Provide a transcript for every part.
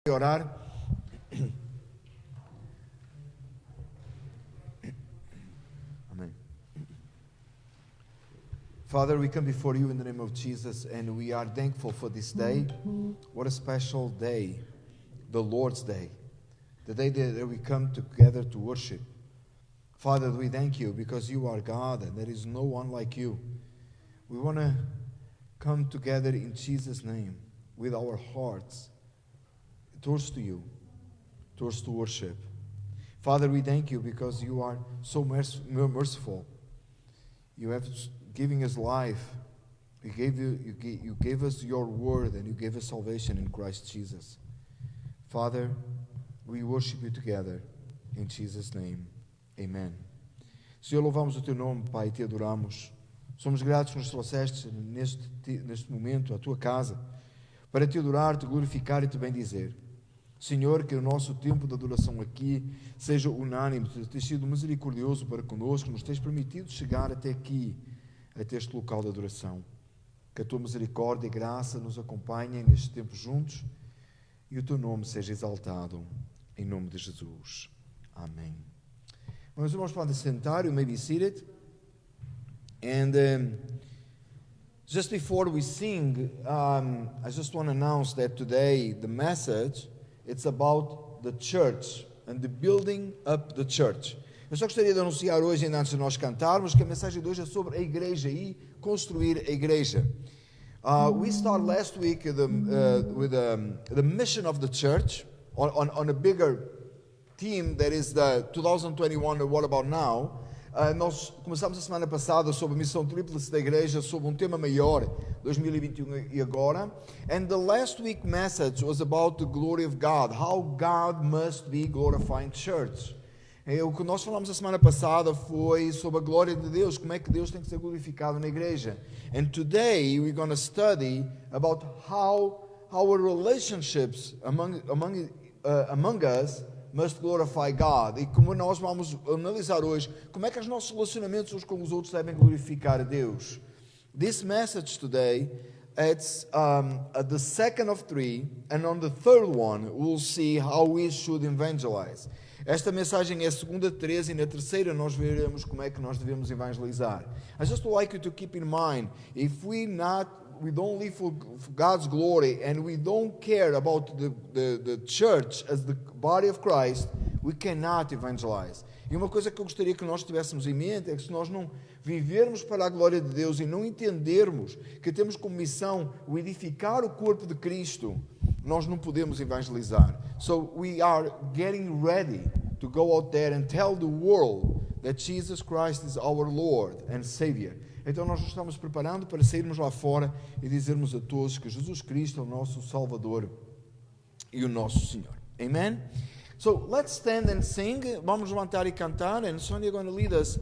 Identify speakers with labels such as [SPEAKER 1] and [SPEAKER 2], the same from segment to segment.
[SPEAKER 1] Orar. Amen. Father, we come before you in the name of Jesus, and we are thankful for this day. What a special day, the Lord's Day, the day that we come together to worship. Father, we thank you because you are God and there is no one like you. We want to come together in Jesus' name with our hearts towards to you, towards to worship. Father, we thank you because you are so merciful. You have given us life. You gave us your word, and you gave us salvation in Christ Jesus. Father, we worship you together in Jesus' name. Amen. Senhor, louvamos o teu nome, Pai, e te adoramos. Somos gratos que nos trouxeste neste momento à tua casa para te adorar, te glorificar e te bendizer. Senhor, que o nosso tempo de adoração aqui seja unânime, tu tens sido misericordioso para conosco, nos tens permitido chegar até aqui, até este local de adoração. Que a tua misericórdia e graça nos acompanhem neste tempo juntos e o teu nome seja exaltado, em nome de Jesus. Amém. Meus irmãos, podem sentar, you may be seated. And just before we sing, I just want to announce that today the message, it's about the church and the building up the church. Eu só gostaria de anunciar hoje, ainda antes de nós cantarmos, que a mensagem de hoje é sobre a igreja e construir a igreja. We started last week with the mission of the church on a bigger theme that is the 2021 What About Now. Nós começamos a semana passada sobre a missão tríplice da igreja, sobre um tema maior, 2021 e agora. And the last week message was about the glory of God, how God must be glorified church. O que nós falamos a semana passada foi sobre a glória de Deus, como é que Deus tem que ser glorificado na igreja. And today we're going to study about how our relationships among us must glorify God. E como nós vamos analisar hoje, como é que os nossos relacionamentos uns com os outros devem glorificar a Deus. This message today, it's the second of three, and on the third one, we'll see how we should evangelize. Esta mensagem é a segunda de três e na terceira nós veremos como é que nós devemos evangelizar. I just would like you to keep in mind, if we don't live for God's glory and we don't care about the church as the body of Christ, we cannot evangelize. E uma coisa que eu gostaria que nós tivéssemos em mente é que se nós não vivermos para a glória de Deus e não entendermos que temos como missão o edificar o corpo de Cristo, nós não podemos evangelizar. So we are getting ready to go out there and tell the world that Jesus Christ is our Lord and Savior. Então nós nos estamos preparando para sairmos lá fora e dizermos a todos que Jesus Cristo é o nosso Salvador e o nosso Senhor. Amen? So let's stand and sing. Vamos levantar e cantar. And Sonia is going to lead us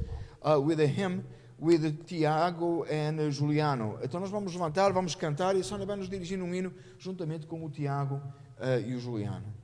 [SPEAKER 1] with a hymn with Tiago and Juliano. Então nós vamos levantar, vamos cantar e a Sonia vai nos dirigir num hino juntamente com o Tiago e o Juliano.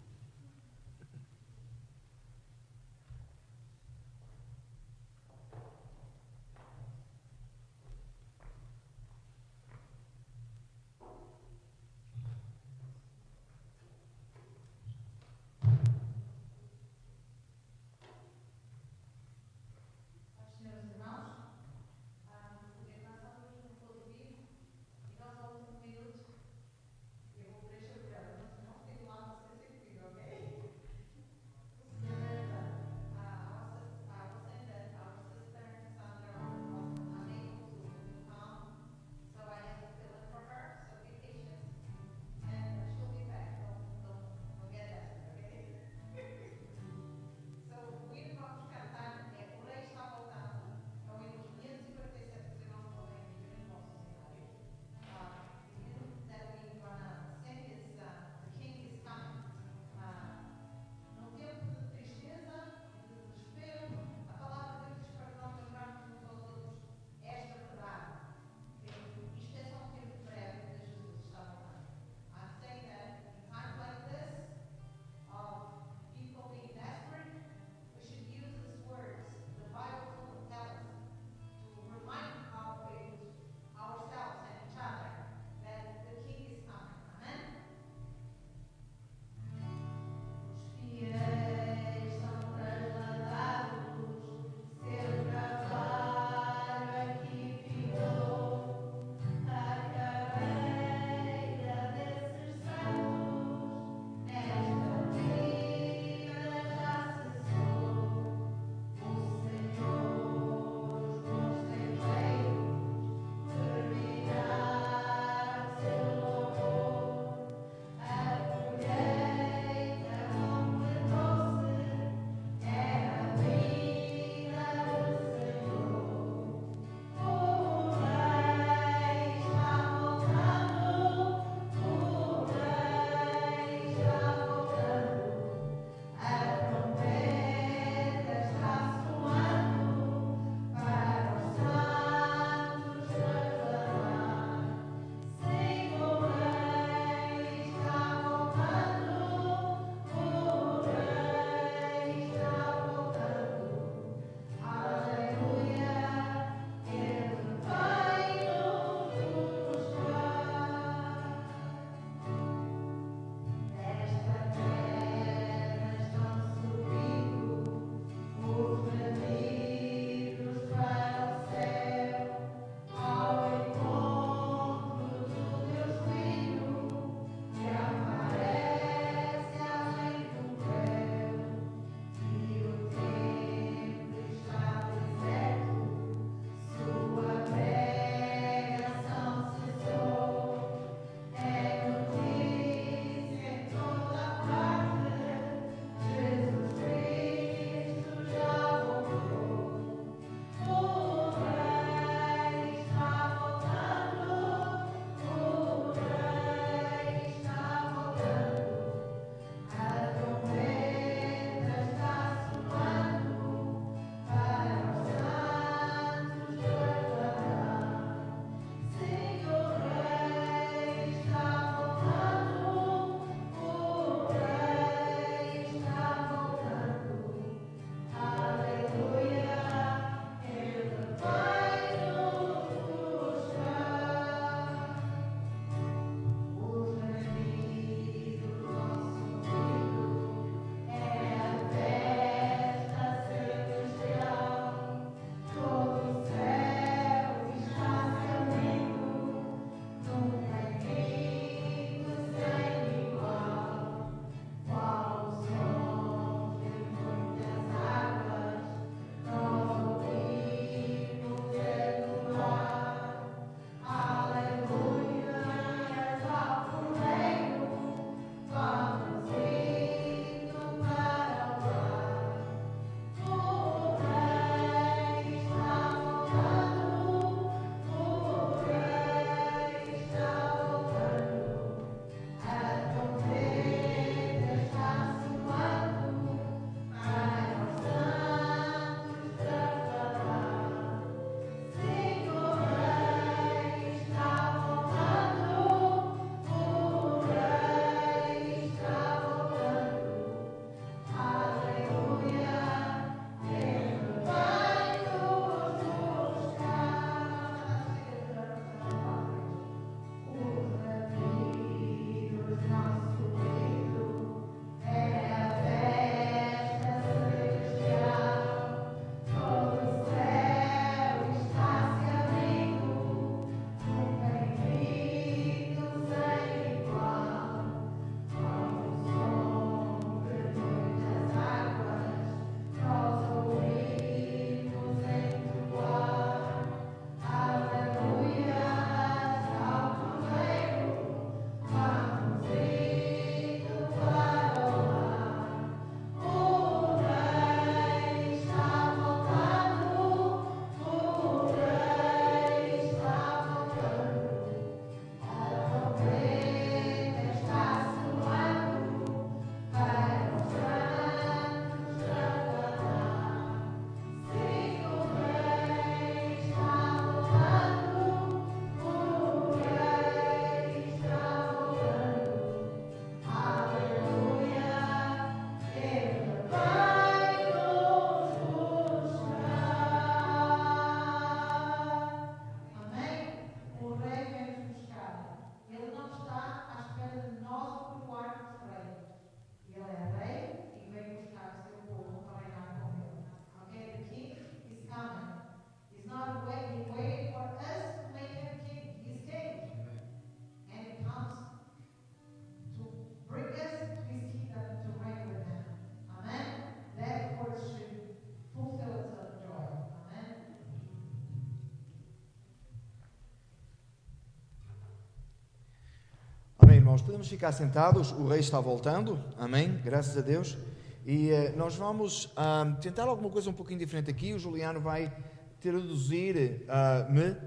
[SPEAKER 1] irmãos, podemos ficar sentados, o rei está voltando, amém, graças a Deus. E nós vamos tentar alguma coisa um pouquinho diferente aqui. O Juliano vai traduzir-me,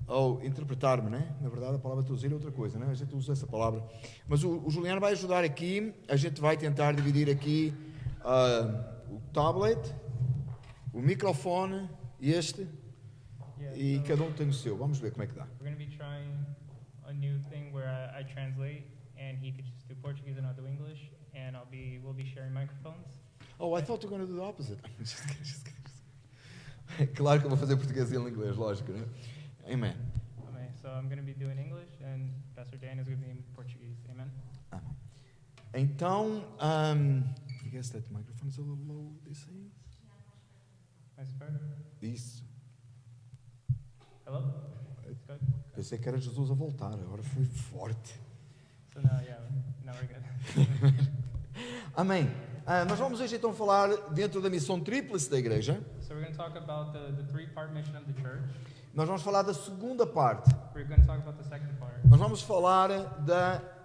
[SPEAKER 1] ou interpretar-me, né? Na verdade a palavra traduzir é outra coisa, né? A gente usa essa palavra. Mas o Juliano vai ajudar aqui, a gente vai tentar dividir aqui o tablet, o microfone e este, e cada um tem o seu. Vamos ver como é que dá.
[SPEAKER 2] We're going to be trying a new thing where I translate and he could just do Portuguese and I'll do English, and we'll be sharing microphones.
[SPEAKER 1] Oh, I thought you were going to do the opposite. Just kidding. Claro que eu vou fazer português e lógico, né? Amen.
[SPEAKER 2] Amen. So I'm going to be doing English and Pastor Dan is going to be in Portuguese. Amen.
[SPEAKER 1] Amém. Então, I guess that microphone is a little low. This is.
[SPEAKER 2] Nice part.
[SPEAKER 1] Isso.
[SPEAKER 2] Hello? It's good.
[SPEAKER 1] Pensei que era Jesus a voltar, agora foi forte.
[SPEAKER 2] So now we're good.
[SPEAKER 1] Amém. Nós vamos hoje então falar dentro da missão tríplice da igreja.
[SPEAKER 2] So we're going to talk about the three-part mission of the church.
[SPEAKER 1] Nós vamos falar da segunda parte.
[SPEAKER 2] We're going to talk about the second part.
[SPEAKER 1] Nós vamos falar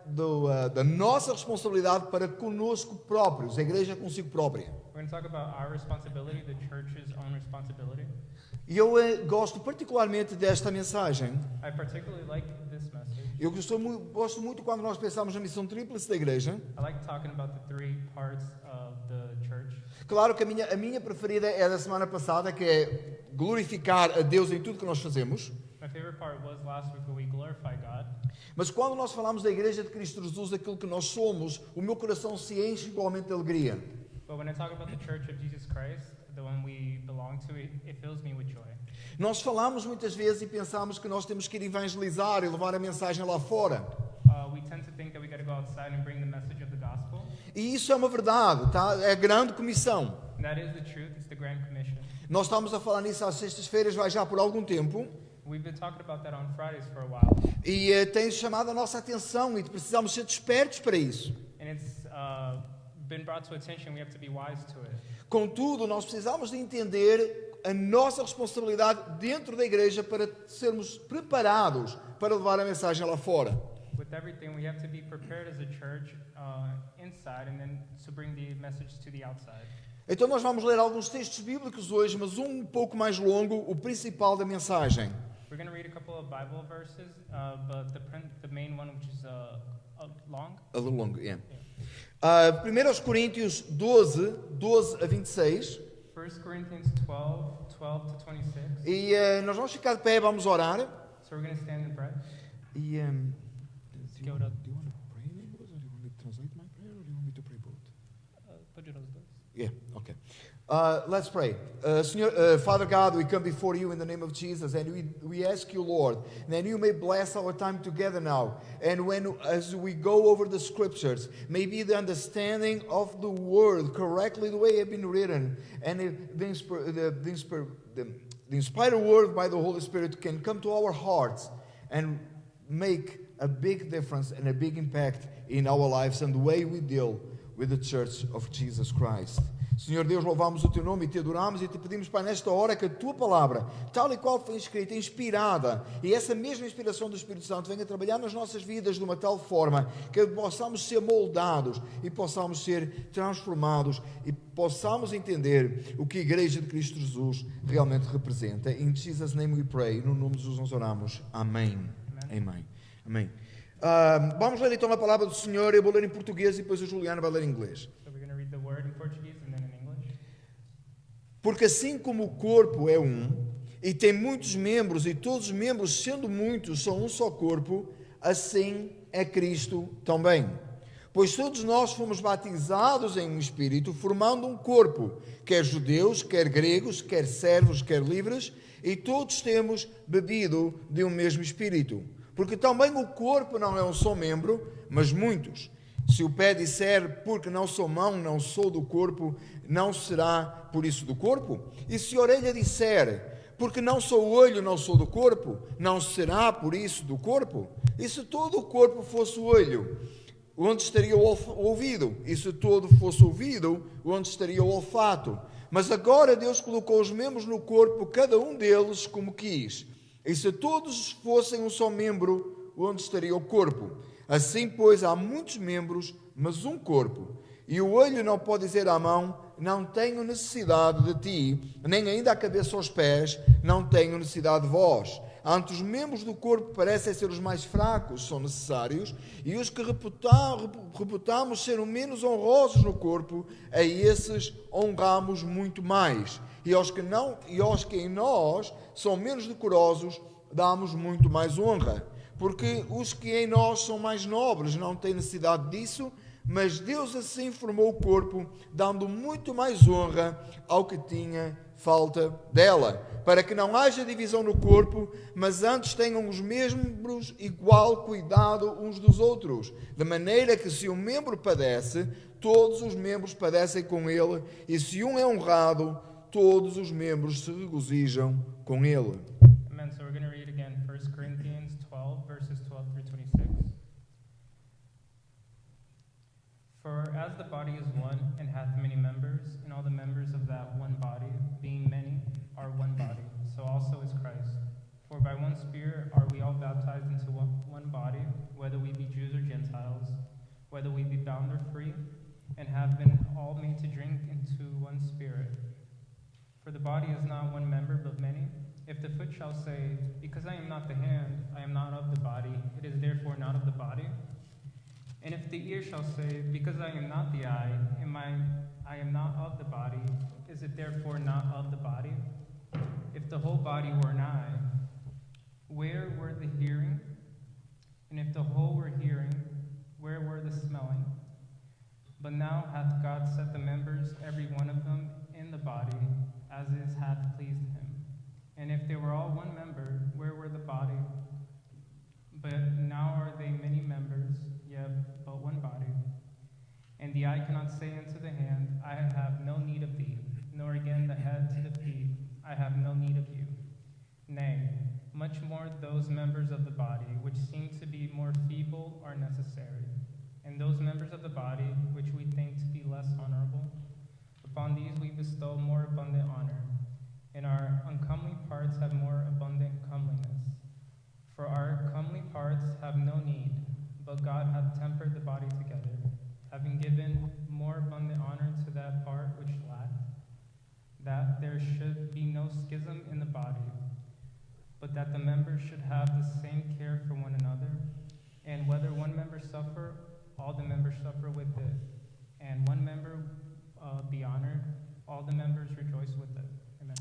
[SPEAKER 1] da nossa responsabilidade para conosco próprios, a igreja consigo própria.
[SPEAKER 2] We're going to talk about our responsibility, the church's own responsibility.
[SPEAKER 1] E eu gosto particularmente desta mensagem.
[SPEAKER 2] I particularly like this message.
[SPEAKER 1] Eu gosto muito quando nós pensamos na missão tríplice da igreja.
[SPEAKER 2] I like talking about the three parts of the church.
[SPEAKER 1] Claro que a minha preferida é da semana passada, que é glorificar a Deus em tudo que nós fazemos.
[SPEAKER 2] My favorite part was last week where we glorify God.
[SPEAKER 1] Mas quando nós falamos da igreja de Cristo Jesus, aquilo que nós somos, o meu coração se enche igualmente de alegria.
[SPEAKER 2] But when I talk about the church of Jesus Christ, the one we belong to, it fills me with joy.
[SPEAKER 1] Nós falamos muitas vezes e pensamos que nós temos que ir evangelizar e levar a mensagem lá fora.
[SPEAKER 2] We tend to think that we got to go outside and bring the message of the gospel.
[SPEAKER 1] E isso é uma verdade, tá? É a grande comissão.
[SPEAKER 2] And that is the truth. It's the Grand Commission.
[SPEAKER 1] Nós estamos a falar nisso às sextas-feiras, vai já por algum tempo.
[SPEAKER 2] We've been talking about that on Fridays for a while.
[SPEAKER 1] E tem chamado a nossa atenção e precisamos ser despertos para isso.
[SPEAKER 2] And it's been brought to attention. We have to be wise to it.
[SPEAKER 1] Contudo, nós precisamos de entender a nossa responsabilidade dentro da igreja para sermos preparados para levar a mensagem lá fora.
[SPEAKER 2] With everything, we have to be prepared as a church inside and then to bring the message to the outside.
[SPEAKER 1] Então nós vamos ler alguns textos bíblicos hoje, mas um pouco mais longo, o principal da mensagem.
[SPEAKER 2] We're going to read a couple of Bible verses, but the main one, which is long.
[SPEAKER 1] A little longer, yeah. 1 Coríntios 12 a 26.
[SPEAKER 2] 1 Corinthians 12 to 26.
[SPEAKER 1] E nós vamos ficar de pé, vamos orar.
[SPEAKER 2] So we're going to stand and pray.
[SPEAKER 1] E,
[SPEAKER 2] Do you want to
[SPEAKER 1] pray in English, or do you want me to translate my prayer, or do you want me to pray both?
[SPEAKER 2] put it on the
[SPEAKER 1] Yeah, okay. Let's pray. Father God, we come before you in the name of Jesus, and we ask you, Lord, that you may bless our time together now. And as we go over the scriptures, maybe the understanding of the word correctly the way it has been written, and the inspired word by the Holy Spirit can come to our hearts and make a big difference and a big impact in our lives and the way we deal with the Church of Jesus Christ. Senhor Deus, louvamos o Teu nome e Te adoramos e Te pedimos, Pai, nesta hora que a Tua palavra, tal e qual foi escrita, inspirada, e essa mesma inspiração do Espírito Santo venha trabalhar nas nossas vidas de uma tal forma que possamos ser moldados e possamos ser transformados e possamos entender o que a Igreja de Cristo Jesus realmente representa. In Jesus' name we pray. No nome de Jesus nós oramos. Amém. Amém. Amém. Vamos ler então a palavra do Senhor. Eu vou ler em português e depois o Juliano vai ler em inglês.
[SPEAKER 2] So we're going to read the word in Portuguese and then in English.
[SPEAKER 1] Porque assim como o corpo é um e tem muitos membros e todos os membros, sendo muitos, são um só corpo, assim é Cristo também. Pois todos nós fomos batizados em um Espírito, formando um corpo, quer judeus, quer gregos, quer servos, quer livres, e todos temos bebido de um mesmo Espírito. Porque também o corpo não é um só membro, mas muitos. Se o pé disser, porque não sou mão, não sou do corpo, não será por isso do corpo? E se a orelha disser, porque não sou olho, não sou do corpo, não será por isso do corpo? E se todo o corpo fosse olho, onde estaria o ouvido? E se todo fosse ouvido, onde estaria o olfato? Mas agora Deus colocou os membros no corpo, cada um deles como quis. E se todos fossem um só membro, onde estaria o corpo? Assim, pois, há muitos membros, mas um corpo. E o olho não pode dizer à mão, não tenho necessidade de ti, nem ainda a cabeça aos pés, não tenho necessidade de vós. Antes, os membros do corpo parecem ser os mais fracos, são necessários, e os que reputamos ser os menos honrosos no corpo, a esses honramos muito mais. E aos que em nós são menos decorosos, damos muito mais honra. Porque os que em nós são mais nobres não têm necessidade disso, mas Deus assim formou o corpo, dando muito mais honra ao que tinha falta dela, para que não haja divisão no corpo, mas antes tenham os membros igual cuidado uns dos outros, de maneira que se um membro padece, todos os membros padecem com ele, e se um é honrado, todos os membros se regozijam com ele.
[SPEAKER 2] Amen. So we're going to read again 1 Corinthians 12, verses 12 through 26. For as the body is one, and hath many members, and all the members of that one body, being many, are one body, so also is Christ. For by one Spirit are we all baptized into one body, whether we be Jews or Gentiles, whether we be bound or free, and have been all made to drink into one Spirit. For the body is not one member, but many. If the foot shall say, because I am not the hand, I am not of the body, it is therefore not of the body. And if the ear shall say, because I am not the eye, I am not of the body, is it therefore not of the body? If the whole body were an eye, where were the hearing? And if the whole were hearing, where were the smelling? But now hath God set the members, every one of them, in the body, as it hath pleased him. And if they were all one member, where were the body? But now are they many members, yet but one body. And the eye cannot say unto the hand, I have no need of thee, nor again the head to the feet, I have no need of you. Nay, much more those members of the body, which seem to be more feeble, are necessary. And those members of the body, which we think to be less honorable, upon these we bestow more abundant honor, and our uncomely parts have more abundant comeliness. For our comely parts have no need, but God hath tempered the body together, having given more abundant honor to that part which lacked, that there should be no schism in the body, but that the members should have the same care for one another. And whether one member suffer, all the members suffer with it. And one member be honored, all the members rejoice with it. Amen.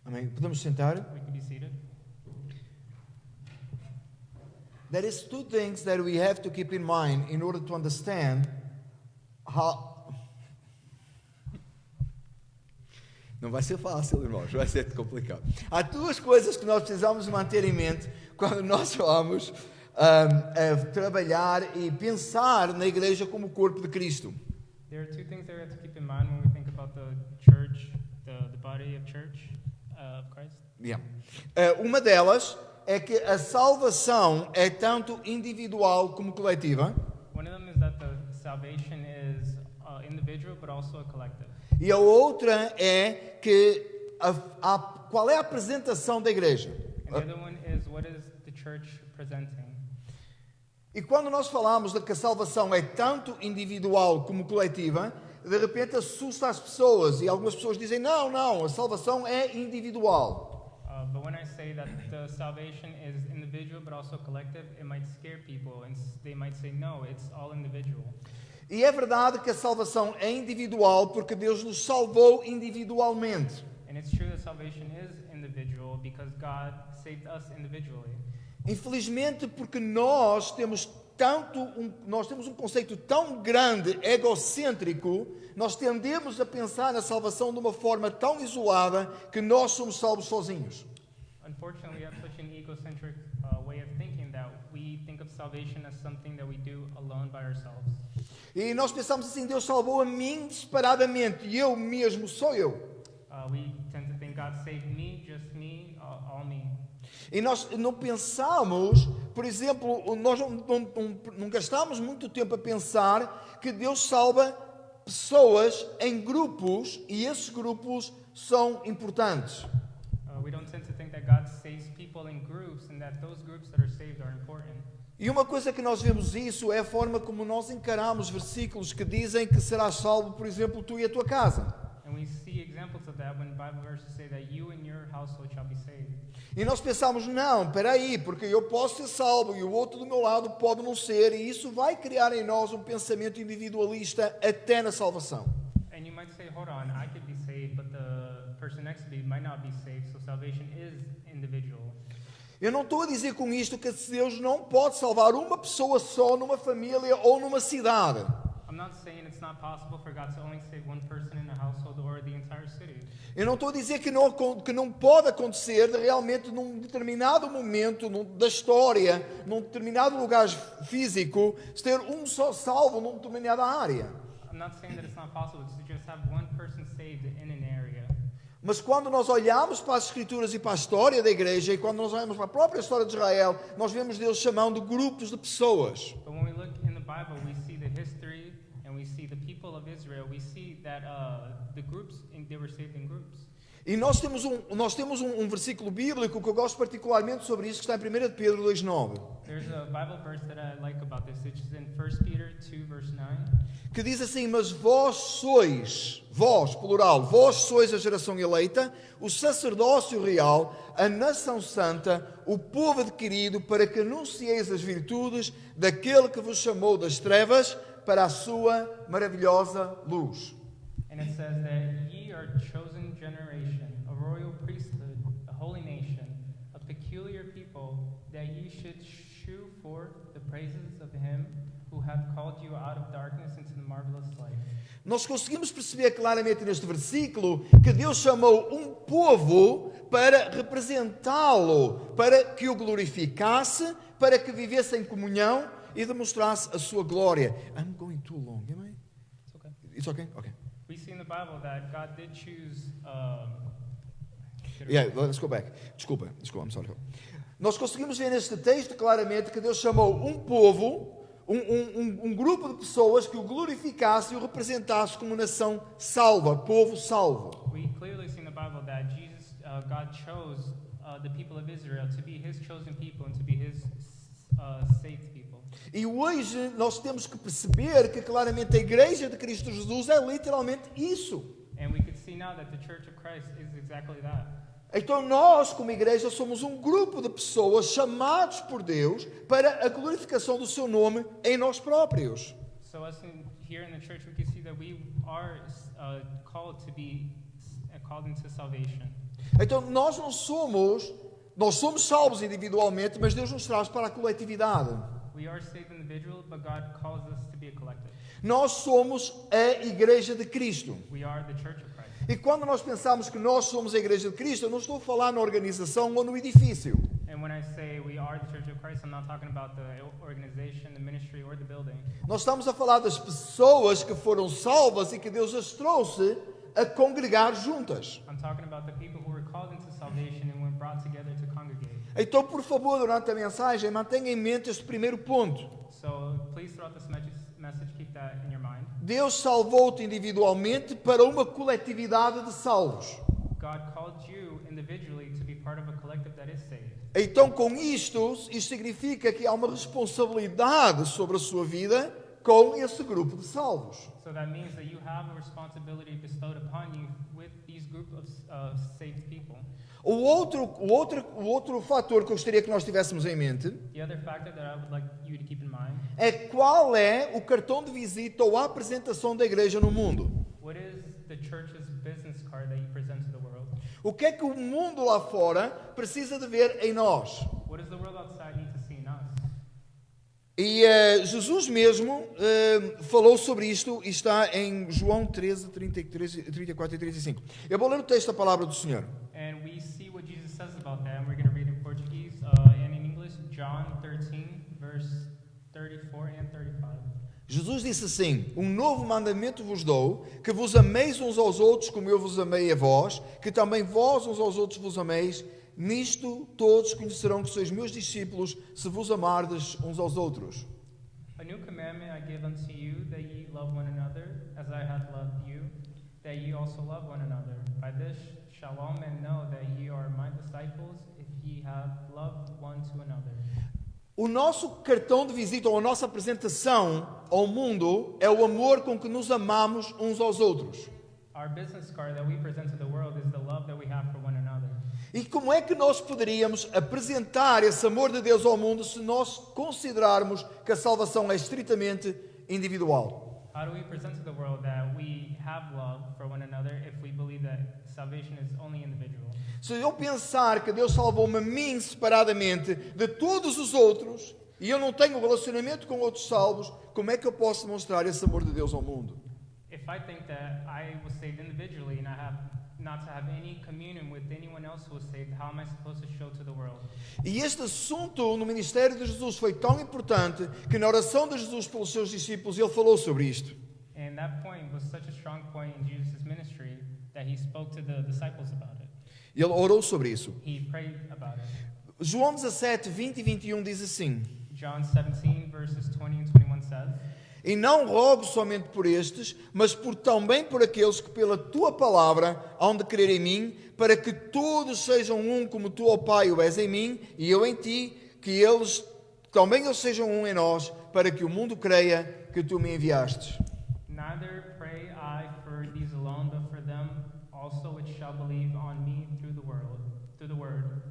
[SPEAKER 1] Amém. Podemos sentar?
[SPEAKER 2] We can be seated.
[SPEAKER 1] There is two things that we have to keep in mind in order to understand how... Não vai ser fácil, irmãos, vai ser complicado. Há duas coisas que nós precisamos manter em mente quando nós vamos trabalhar e pensar na igreja como corpo de Cristo.
[SPEAKER 2] There are two things that we have to keep in mind when we think about the church, the body of church of Christ.
[SPEAKER 1] Yeah. Uma delas é que a salvação é tanto individual como coletiva.
[SPEAKER 2] One of them is that the salvation is individual but also a collective.
[SPEAKER 1] E a outra é que qual é a apresentação da igreja.
[SPEAKER 2] And the other one is what is the church presenting.
[SPEAKER 1] E quando nós falamos de que a salvação é tanto individual como coletiva, de repente assusta as pessoas e algumas pessoas dizem não, a salvação é individual.
[SPEAKER 2] But when I say that the salvation is individual but also collective, it might scare people and they might say no, it's all individual.
[SPEAKER 1] E é verdade que a salvação é individual porque Deus nos salvou individualmente.
[SPEAKER 2] And it's true that salvation is individual because God saved us individually.
[SPEAKER 1] Infelizmente, porque nós temos um conceito tão grande, egocêntrico, nós tendemos a pensar na salvação de uma forma tão isolada que nós somos salvos sozinhos.
[SPEAKER 2] Unfortunately, we have such an egocentric way of thinking that we think of salvation as something that we do alone by ourselves.
[SPEAKER 1] E nós pensamos assim, Deus salvou a mim separadamente, e eu mesmo sou eu.
[SPEAKER 2] We tend to think God saved me, just me, all me.
[SPEAKER 1] E nós não pensamos, por exemplo, nós não gastamos muito tempo a pensar que Deus salva pessoas em grupos e esses grupos são importantes.
[SPEAKER 2] We don't tend to think that God saves people in groups and that those groups that are saved are important.
[SPEAKER 1] E uma coisa que nós vemos isso é a forma como nós encaramos versículos que dizem que serás salvo, por exemplo, tu e a tua casa.
[SPEAKER 2] And we see examples of that when Bible verses say that you and your household shall be saved.
[SPEAKER 1] E nós pensamos, não, peraí, porque eu posso ser salvo e o outro do meu lado pode não ser, e isso vai criar em nós um pensamento individualista até na salvação.
[SPEAKER 2] And you might say, hold on, I could be saved, but the person next to me might not be saved, so salvation is individual.
[SPEAKER 1] Eu não estou a dizer com isto que Deus não pode salvar uma pessoa só numa família ou numa cidade.
[SPEAKER 2] I'm not saying it's not possible for God to only save one person in a household or the entire city.
[SPEAKER 1] Eu não estou a dizer que não pode acontecer de realmente num determinado momento da história, num determinado lugar físico, ter um só salvo numa determinada área.
[SPEAKER 2] I'm not saying that it's not possible to just have one person saved in an area.
[SPEAKER 1] Mas quando nós olhamos para as Escrituras e para a história da igreja, e quando nós olhamos para a própria história de Israel, nós vemos Deus chamando grupos de pessoas.
[SPEAKER 2] But when we look in the Bible, we see the history and we see the people of Israel. We see that the groups, they were saved in groups.
[SPEAKER 1] E nós temos um versículo bíblico que eu gosto particularmente sobre isso, que está em 1 de Pedro 2,9.
[SPEAKER 2] There's a Bible verse that I like about this, which is in 1 Peter 2, verse 9.
[SPEAKER 1] Que diz assim, mas vós, plural, vós sois a geração eleita, o sacerdócio real, a nação santa, o povo adquirido, para que anuncieis as virtudes daquele que vos chamou das trevas para a sua maravilhosa luz.
[SPEAKER 2] And it says that ye are a chosen generation, a royal priesthood, a holy nation, a peculiar people, that ye should shew forth the praises of him who hath called you out of darkness into the marvelous light.
[SPEAKER 1] Nós conseguimos perceber claramente neste versículo que Deus chamou um povo para representá-lo, para que o glorificasse, para que vivesse em comunhão e demonstrasse a sua glória. I'm going too long, am I?
[SPEAKER 2] It's okay.
[SPEAKER 1] It's okay? Okay.
[SPEAKER 2] We see in the Bible that God did choose.
[SPEAKER 1] Yeah, let's go back. Desculpa, I'm sorry. Nós conseguimos ver neste texto claramente que Deus chamou um povo, um grupo de pessoas que o glorificasse e o representasse como nação salva, povo salvo.
[SPEAKER 2] We clearly see in the Bible that God chose the people of Israel to be His chosen people and to be His saved people.
[SPEAKER 1] E hoje nós temos que perceber que claramente a Igreja de Cristo Jesus é literalmente isso.
[SPEAKER 2] And we could see now that the Church of Christ is exactly that.
[SPEAKER 1] Então nós, como igreja, somos um grupo de pessoas chamados por Deus para a glorificação do seu nome em nós próprios.
[SPEAKER 2] So here in the church, we can see that we are called to be called into salvation.
[SPEAKER 1] Então nós somos salvos individualmente, mas Deus nos traz para a coletividade.
[SPEAKER 2] We are saved individually, but God calls us to be a collective.
[SPEAKER 1] Nós somos a Igreja de Cristo.
[SPEAKER 2] We are the Church of Christ.
[SPEAKER 1] E quando nós pensamos que nós somos a Igreja de Cristo, eu não estou a falar na organização ou no edifício.
[SPEAKER 2] And when I say we are the Church of Christ, I'm not talking about the organization, the ministry, or the building.
[SPEAKER 1] Nós estamos a falar das pessoas que foram salvas e que Deus as trouxe a congregar juntas.
[SPEAKER 2] I'm talking about the people who were called into salvation and were brought together to congregate.
[SPEAKER 1] Então, por favor, durante a mensagem, mantenha em mente este primeiro ponto.
[SPEAKER 2] So please, throughout this message, keep that in your mind.
[SPEAKER 1] Deus salvou-te individualmente para uma coletividade de salvos.
[SPEAKER 2] God called you individually to be part of a collective that is saved.
[SPEAKER 1] Então, com isto significa que há uma responsabilidade sobre a sua vida com esse grupo de salvos.
[SPEAKER 2] So that means that you have a responsibility bestowed upon you with these group of saved people.
[SPEAKER 1] O outro fator que eu gostaria que nós tivéssemos em mente
[SPEAKER 2] The other factor that I would like you to keep in mind
[SPEAKER 1] é qual é o cartão de visita ou a apresentação da igreja no mundo.
[SPEAKER 2] what is the church's business card that you present to the world?
[SPEAKER 1] O que é que o mundo lá fora precisa de ver em nós?
[SPEAKER 2] What does the world outside need to see in us?
[SPEAKER 1] E Jesus mesmo falou sobre isto e está em João 13, 34 e 35. Eu vou ler o texto da palavra do Senhor.
[SPEAKER 2] And we see what Jesus says about that, and we're going to read in Portuguese and in English, John 13, verse 34 and 35.
[SPEAKER 1] Jesus disse assim: um novo mandamento vos dou, que vos ameis uns aos outros como eu vos amei a vós, que também vós uns aos outros vos ameis. Nisto todos conhecerão que sois meus discípulos, se vos amardes uns aos outros.
[SPEAKER 2] A new commandment I give unto you, that ye love one another, as I have loved you, that ye also love one another. By this shall all men know that ye are my disciples, if ye have loved one to another.
[SPEAKER 1] O nosso cartão de visita ou a nossa apresentação ao mundo é o amor com que nos amamos uns aos outros.
[SPEAKER 2] Our business card that we present to the world is the love that we have for one another.
[SPEAKER 1] E como é que nós poderíamos apresentar esse amor de Deus ao mundo se nós considerarmos que a salvação é estritamente individual?
[SPEAKER 2] How do we present to the world that we have love for one another if we believe that salvation is only individual?
[SPEAKER 1] Se eu pensar que Deus salvou-me a mim separadamente de todos os outros e eu não tenho relacionamento com outros salvos, como é que eu posso mostrar esse amor de Deus ao mundo?
[SPEAKER 2] If I think that I was saved individually and I have not to have any communion with anyone else who was saved, how am I supposed to show to the world?
[SPEAKER 1] E este assunto no ministério de Jesus foi tão importante que na oração de Jesus pelos seus discípulos ele falou sobre isto.
[SPEAKER 2] And that point was such a strong point in Jesus' ministry that he spoke to the disciples about it.
[SPEAKER 1] Ele orou sobre isso.
[SPEAKER 2] He prayed about it.
[SPEAKER 1] João 17, 20 e 21 diz assim:
[SPEAKER 2] John 17 verses 20 and 21 says,
[SPEAKER 1] E não rogo somente por estes, mas também por aqueles que pela tua palavra hão de crer em mim, para que todos sejam um como tu, ó Pai, o és em mim e eu em ti, que eles também sejam um em nós, para que o mundo creia que tu me enviastes.
[SPEAKER 2] Neither pray I for these alone, but for them also which shall believe on me through the word,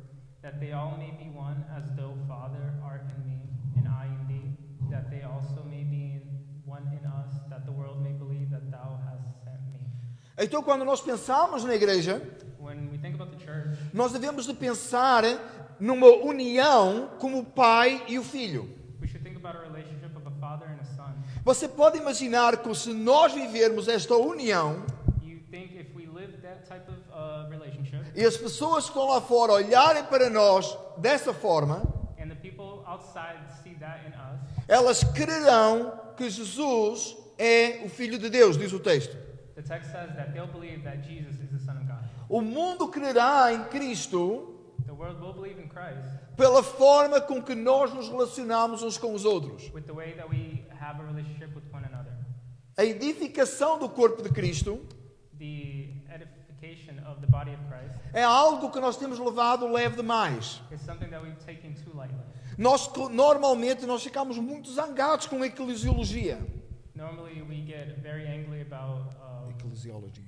[SPEAKER 2] that they all may be one, as thou, Father, art in me, and I in thee, that they also may be one in us, that the world may believe that thou hast sent me.
[SPEAKER 1] Então, quando nós pensamos na igreja,
[SPEAKER 2] When we think about the church,
[SPEAKER 1] nós devemos de pensar numa união como o pai e o filho.
[SPEAKER 2] we should think about a relationship of a father and a son.
[SPEAKER 1] Você pode imaginar que se nós vivermos esta união
[SPEAKER 2] You think if we live that type of relationship,
[SPEAKER 1] e as pessoas que estão lá fora olharem para nós dessa forma,
[SPEAKER 2] and the people outside see that in us,
[SPEAKER 1] elas crerão que Jesus é o Filho de Deus, diz o texto.
[SPEAKER 2] the text says that they'll believe that Jesus is the Son of God.
[SPEAKER 1] O mundo crerá em Cristo
[SPEAKER 2] The world will believe in Christ
[SPEAKER 1] pela forma com que nós nos relacionamos uns com os outros.
[SPEAKER 2] with the way that we have a relationship with one another.
[SPEAKER 1] A edificação do corpo de Cristo
[SPEAKER 2] The edification of the body of Christ
[SPEAKER 1] é algo que nós temos levado leve demais.
[SPEAKER 2] is something that we've taken too lightly.
[SPEAKER 1] Normalmente nós ficamos muito zangados com a eclesiologia.
[SPEAKER 2] Normally we get very angry about ecclesiology,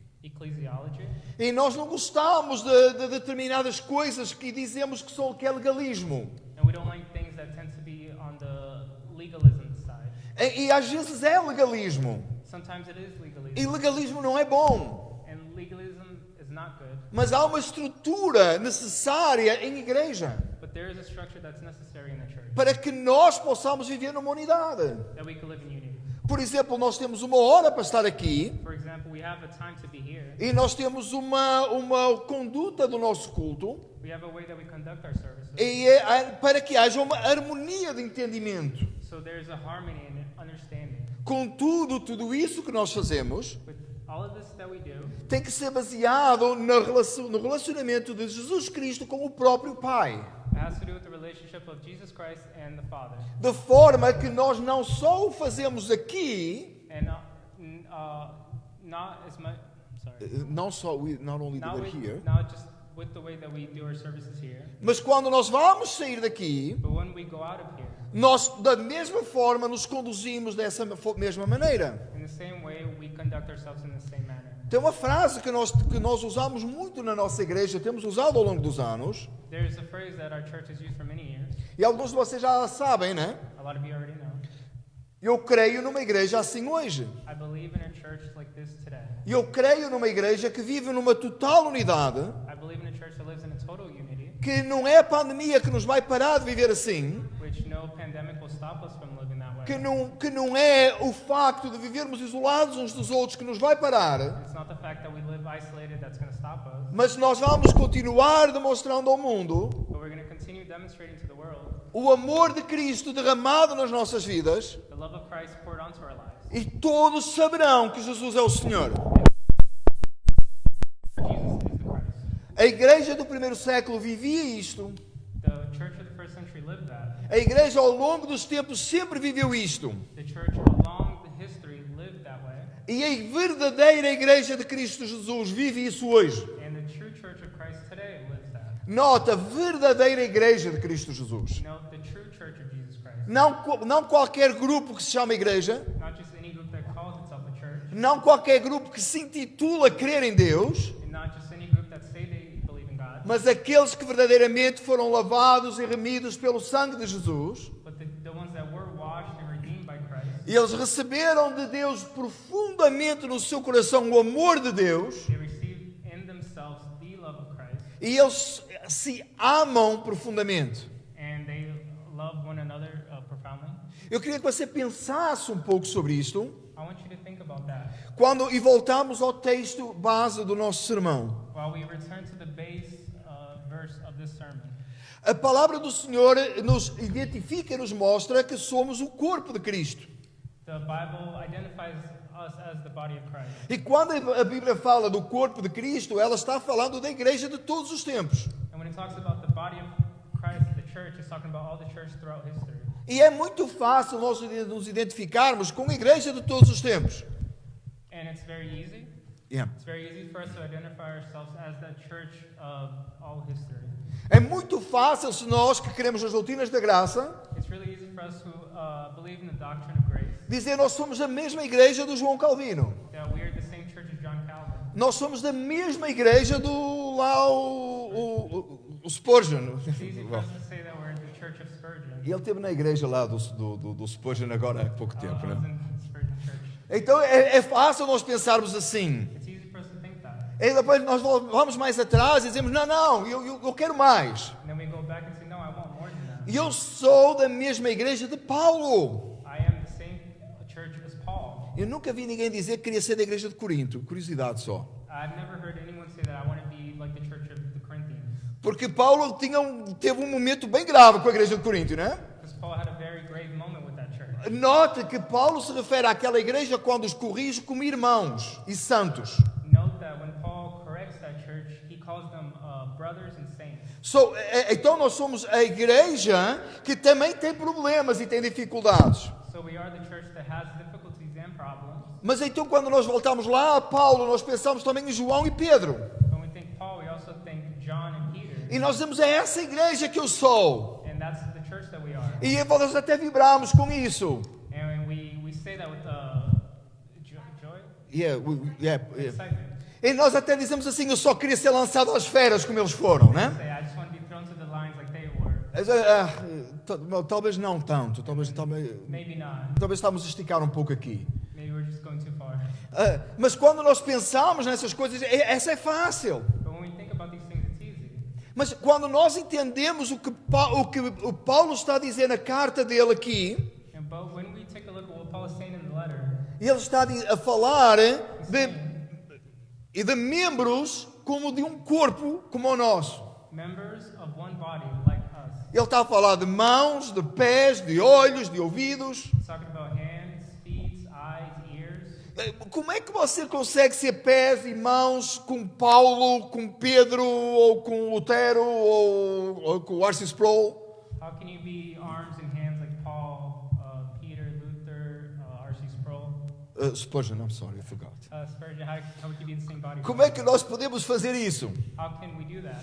[SPEAKER 1] E nós não gostamos de determinadas coisas que dizemos que é legalismo.
[SPEAKER 2] and we don't like things that tend to be on the legalism side.
[SPEAKER 1] E às vezes é legalismo.
[SPEAKER 2] Sometimes it is legalism,
[SPEAKER 1] E legalismo não é bom.
[SPEAKER 2] and legalism is not good.
[SPEAKER 1] Mas há uma estrutura necessária em igreja
[SPEAKER 2] But there is a structure that's necessary in the church
[SPEAKER 1] para que nós possamos viver numa unidade.
[SPEAKER 2] that we can live in unity.
[SPEAKER 1] Por exemplo, nós temos uma hora para estar aqui
[SPEAKER 2] For example, we have a time to be here.
[SPEAKER 1] e nós temos uma conduta do nosso culto
[SPEAKER 2] We have a way that we conduct our services.
[SPEAKER 1] e para que haja uma harmonia de entendimento.
[SPEAKER 2] So there's a harmony and understanding.
[SPEAKER 1] Contudo, tudo isso que nós fazemos
[SPEAKER 2] With all of this that we do,
[SPEAKER 1] tem que ser baseado no relacionamento de Jesus Cristo com o próprio Pai.
[SPEAKER 2] it has to do with the relationship of Jesus Christ and the Father.
[SPEAKER 1] De forma que nós não só o fazemos aqui,
[SPEAKER 2] And not as much, I'm sorry.
[SPEAKER 1] not only do it here,
[SPEAKER 2] Not just with the way that we do our services here,
[SPEAKER 1] mas quando nós vamos sair daqui,
[SPEAKER 2] but when we go out of here,
[SPEAKER 1] nós da mesma forma nos conduzimos dessa mesma maneira.
[SPEAKER 2] in the same way we conduct ourselves in the same manner.
[SPEAKER 1] Tem uma frase que nós usamos muito na nossa igreja, temos usado ao longo dos anos,
[SPEAKER 2] There's a phrase that our church has used for many years.
[SPEAKER 1] e alguns de vocês já sabem, né?
[SPEAKER 2] A lot of you already know.
[SPEAKER 1] Eu creio numa igreja assim hoje.
[SPEAKER 2] I believe in a church like this today.
[SPEAKER 1] Eu creio numa igreja que vive numa total unidade,
[SPEAKER 2] I believe in a church that lives in a total unity,
[SPEAKER 1] que não é a pandemia que nos vai parar de viver assim,
[SPEAKER 2] which no pandemic will stop us from living that way.
[SPEAKER 1] que não é o facto de vivermos isolados uns dos outros que nos vai parar,
[SPEAKER 2] It's not the fact that we live isolated that's going to stop us,
[SPEAKER 1] mas nós vamos continuar demonstrando ao mundo
[SPEAKER 2] but we're going to continue demonstrating to the world
[SPEAKER 1] o amor de Cristo derramado nas nossas vidas
[SPEAKER 2] the love of Christ poured onto our lives.
[SPEAKER 1] e todos saberão que Jesus é o Senhor.
[SPEAKER 2] Jesus is the Christ.
[SPEAKER 1] A igreja do primeiro século vivia isto.
[SPEAKER 2] The church of the first century lived that.
[SPEAKER 1] A igreja ao longo dos tempos sempre viveu isto.
[SPEAKER 2] The church along the history lived that way.
[SPEAKER 1] E a verdadeira igreja de Cristo Jesus vive isso hoje.
[SPEAKER 2] And the true church of Christ today lives that.
[SPEAKER 1] Nota, verdadeira igreja de Cristo Jesus.
[SPEAKER 2] No, the true church of Jesus
[SPEAKER 1] Não qualquer grupo que se chama igreja.
[SPEAKER 2] not just any group that calls itself a church,
[SPEAKER 1] Não qualquer grupo que se intitula crer em Deus.
[SPEAKER 2] and not just any group that say they believe in God,
[SPEAKER 1] Mas aqueles que verdadeiramente foram lavados e remidos pelo sangue de Jesus.
[SPEAKER 2] but the ones that were washed and redeemed by Christ.
[SPEAKER 1] E eles receberam de Deus profundamente no seu coração o amor de Deus.
[SPEAKER 2] They receive in themselves the love of Christ,
[SPEAKER 1] E eles se amam profundamente.
[SPEAKER 2] and they love one another profoundly.
[SPEAKER 1] Eu queria que você pensasse um pouco sobre isto.
[SPEAKER 2] I want you to think about that
[SPEAKER 1] E voltamos ao texto base do nosso sermão.
[SPEAKER 2] while we return to the base verse of this sermon.
[SPEAKER 1] A palavra do Senhor nos identifica e nos mostra que somos o corpo de Cristo.
[SPEAKER 2] The Bible identifies us as the body of Christ.
[SPEAKER 1] E quando a Bíblia fala do corpo de Cristo, ela está falando da igreja de todos os tempos.
[SPEAKER 2] And when it talks about the body of Christ, the church, it's talking about all the church throughout history.
[SPEAKER 1] E é muito fácil nós nos identificarmos com a igreja de todos os tempos.
[SPEAKER 2] And it's very easy.
[SPEAKER 1] Yeah.
[SPEAKER 2] It's very easy for us to identify ourselves as the church of all history.
[SPEAKER 1] É muito fácil se nós que queremos as doutrinas da graça
[SPEAKER 2] It's really easy for us who believe in the doctrine of grace
[SPEAKER 1] dizer nós somos da mesma igreja do João Calvino.
[SPEAKER 2] that we are the same church as John Calvin.
[SPEAKER 1] Nós somos da mesma igreja do lá o Spurgeon.
[SPEAKER 2] It's easy for us to say that we're the church of Spurgeon.
[SPEAKER 1] E ele esteve na igreja lá do Spurgeon agora há pouco
[SPEAKER 2] I
[SPEAKER 1] tempo,
[SPEAKER 2] was
[SPEAKER 1] né?
[SPEAKER 2] in Spurgeon Church.
[SPEAKER 1] Então é fácil nós pensarmos assim.
[SPEAKER 2] It's easy for us to think that.
[SPEAKER 1] E depois nós vamos mais atrás e dizemos, não, eu quero mais.
[SPEAKER 2] And then we go back and say, no, I want more than that.
[SPEAKER 1] E eu sou da mesma igreja de Paulo.
[SPEAKER 2] I am the same church as Paul.
[SPEAKER 1] Eu nunca vi ninguém dizer que queria ser da igreja de Corinto. Curiosidade só.
[SPEAKER 2] I've never heard anyone say that I want to be like the church of the Corinthians.
[SPEAKER 1] Porque Paulo teve um momento bem grave com a igreja de Corinto, né?
[SPEAKER 2] Because Paul had a very grave moment with that church.
[SPEAKER 1] Note que Paulo se refere àquela igreja quando os corrige como irmãos e santos.
[SPEAKER 2] Note that when Paul corrects that church, he calls them brothers and saints.
[SPEAKER 1] Então nós somos a igreja que também tem problemas e tem dificuldades.
[SPEAKER 2] So we are the church that has difficulties and problems.
[SPEAKER 1] Mas então quando nós voltamos lá a Paulo, nós pensamos também em João e Pedro.
[SPEAKER 2] When we think Paul, we also think John and Peter.
[SPEAKER 1] E nós dizemos, é essa igreja que eu sou.
[SPEAKER 2] And that's the church that we are.
[SPEAKER 1] E nós até vibramos com isso.
[SPEAKER 2] And we say that with joy,
[SPEAKER 1] Yeah.
[SPEAKER 2] excitement.
[SPEAKER 1] E nós até dizemos assim, eu só queria ser lançado às feras como eles foram, né?
[SPEAKER 2] Say, I just want to be thrown to the lions like they were.
[SPEAKER 1] Talvez não tanto, talvez
[SPEAKER 2] Maybe not.
[SPEAKER 1] estamos a esticar um pouco aqui.
[SPEAKER 2] Maybe we're just going too far.
[SPEAKER 1] Mas quando nós pensamos nessas coisas, essa é fácil.
[SPEAKER 2] But when we think about these things, it's easy.
[SPEAKER 1] Mas quando nós entendemos o que o Paulo está a dizer na carta dele aqui,
[SPEAKER 2] But when we take a look at what Paul is saying in the letter,
[SPEAKER 1] ele está a falar de membros como de um corpo como o nosso.
[SPEAKER 2] members of one body like us.
[SPEAKER 1] Ele está a falar de mãos, de pés, de olhos, de ouvidos.
[SPEAKER 2] He's talking about hands, feet, eyes, ears.
[SPEAKER 1] Como é que você consegue ser pés e mãos com Paulo, com Pedro, ou com Lutero, ou com Arcis Sproul?
[SPEAKER 2] How can you be arms and hands like Paul, Peter, Luther, R.C. Sproul,
[SPEAKER 1] Spurgeon, I'm sorry, I forgot.
[SPEAKER 2] Spurgeon? How would you be in the same body?
[SPEAKER 1] Como é que nós podemos fazer isso?
[SPEAKER 2] How can we do that?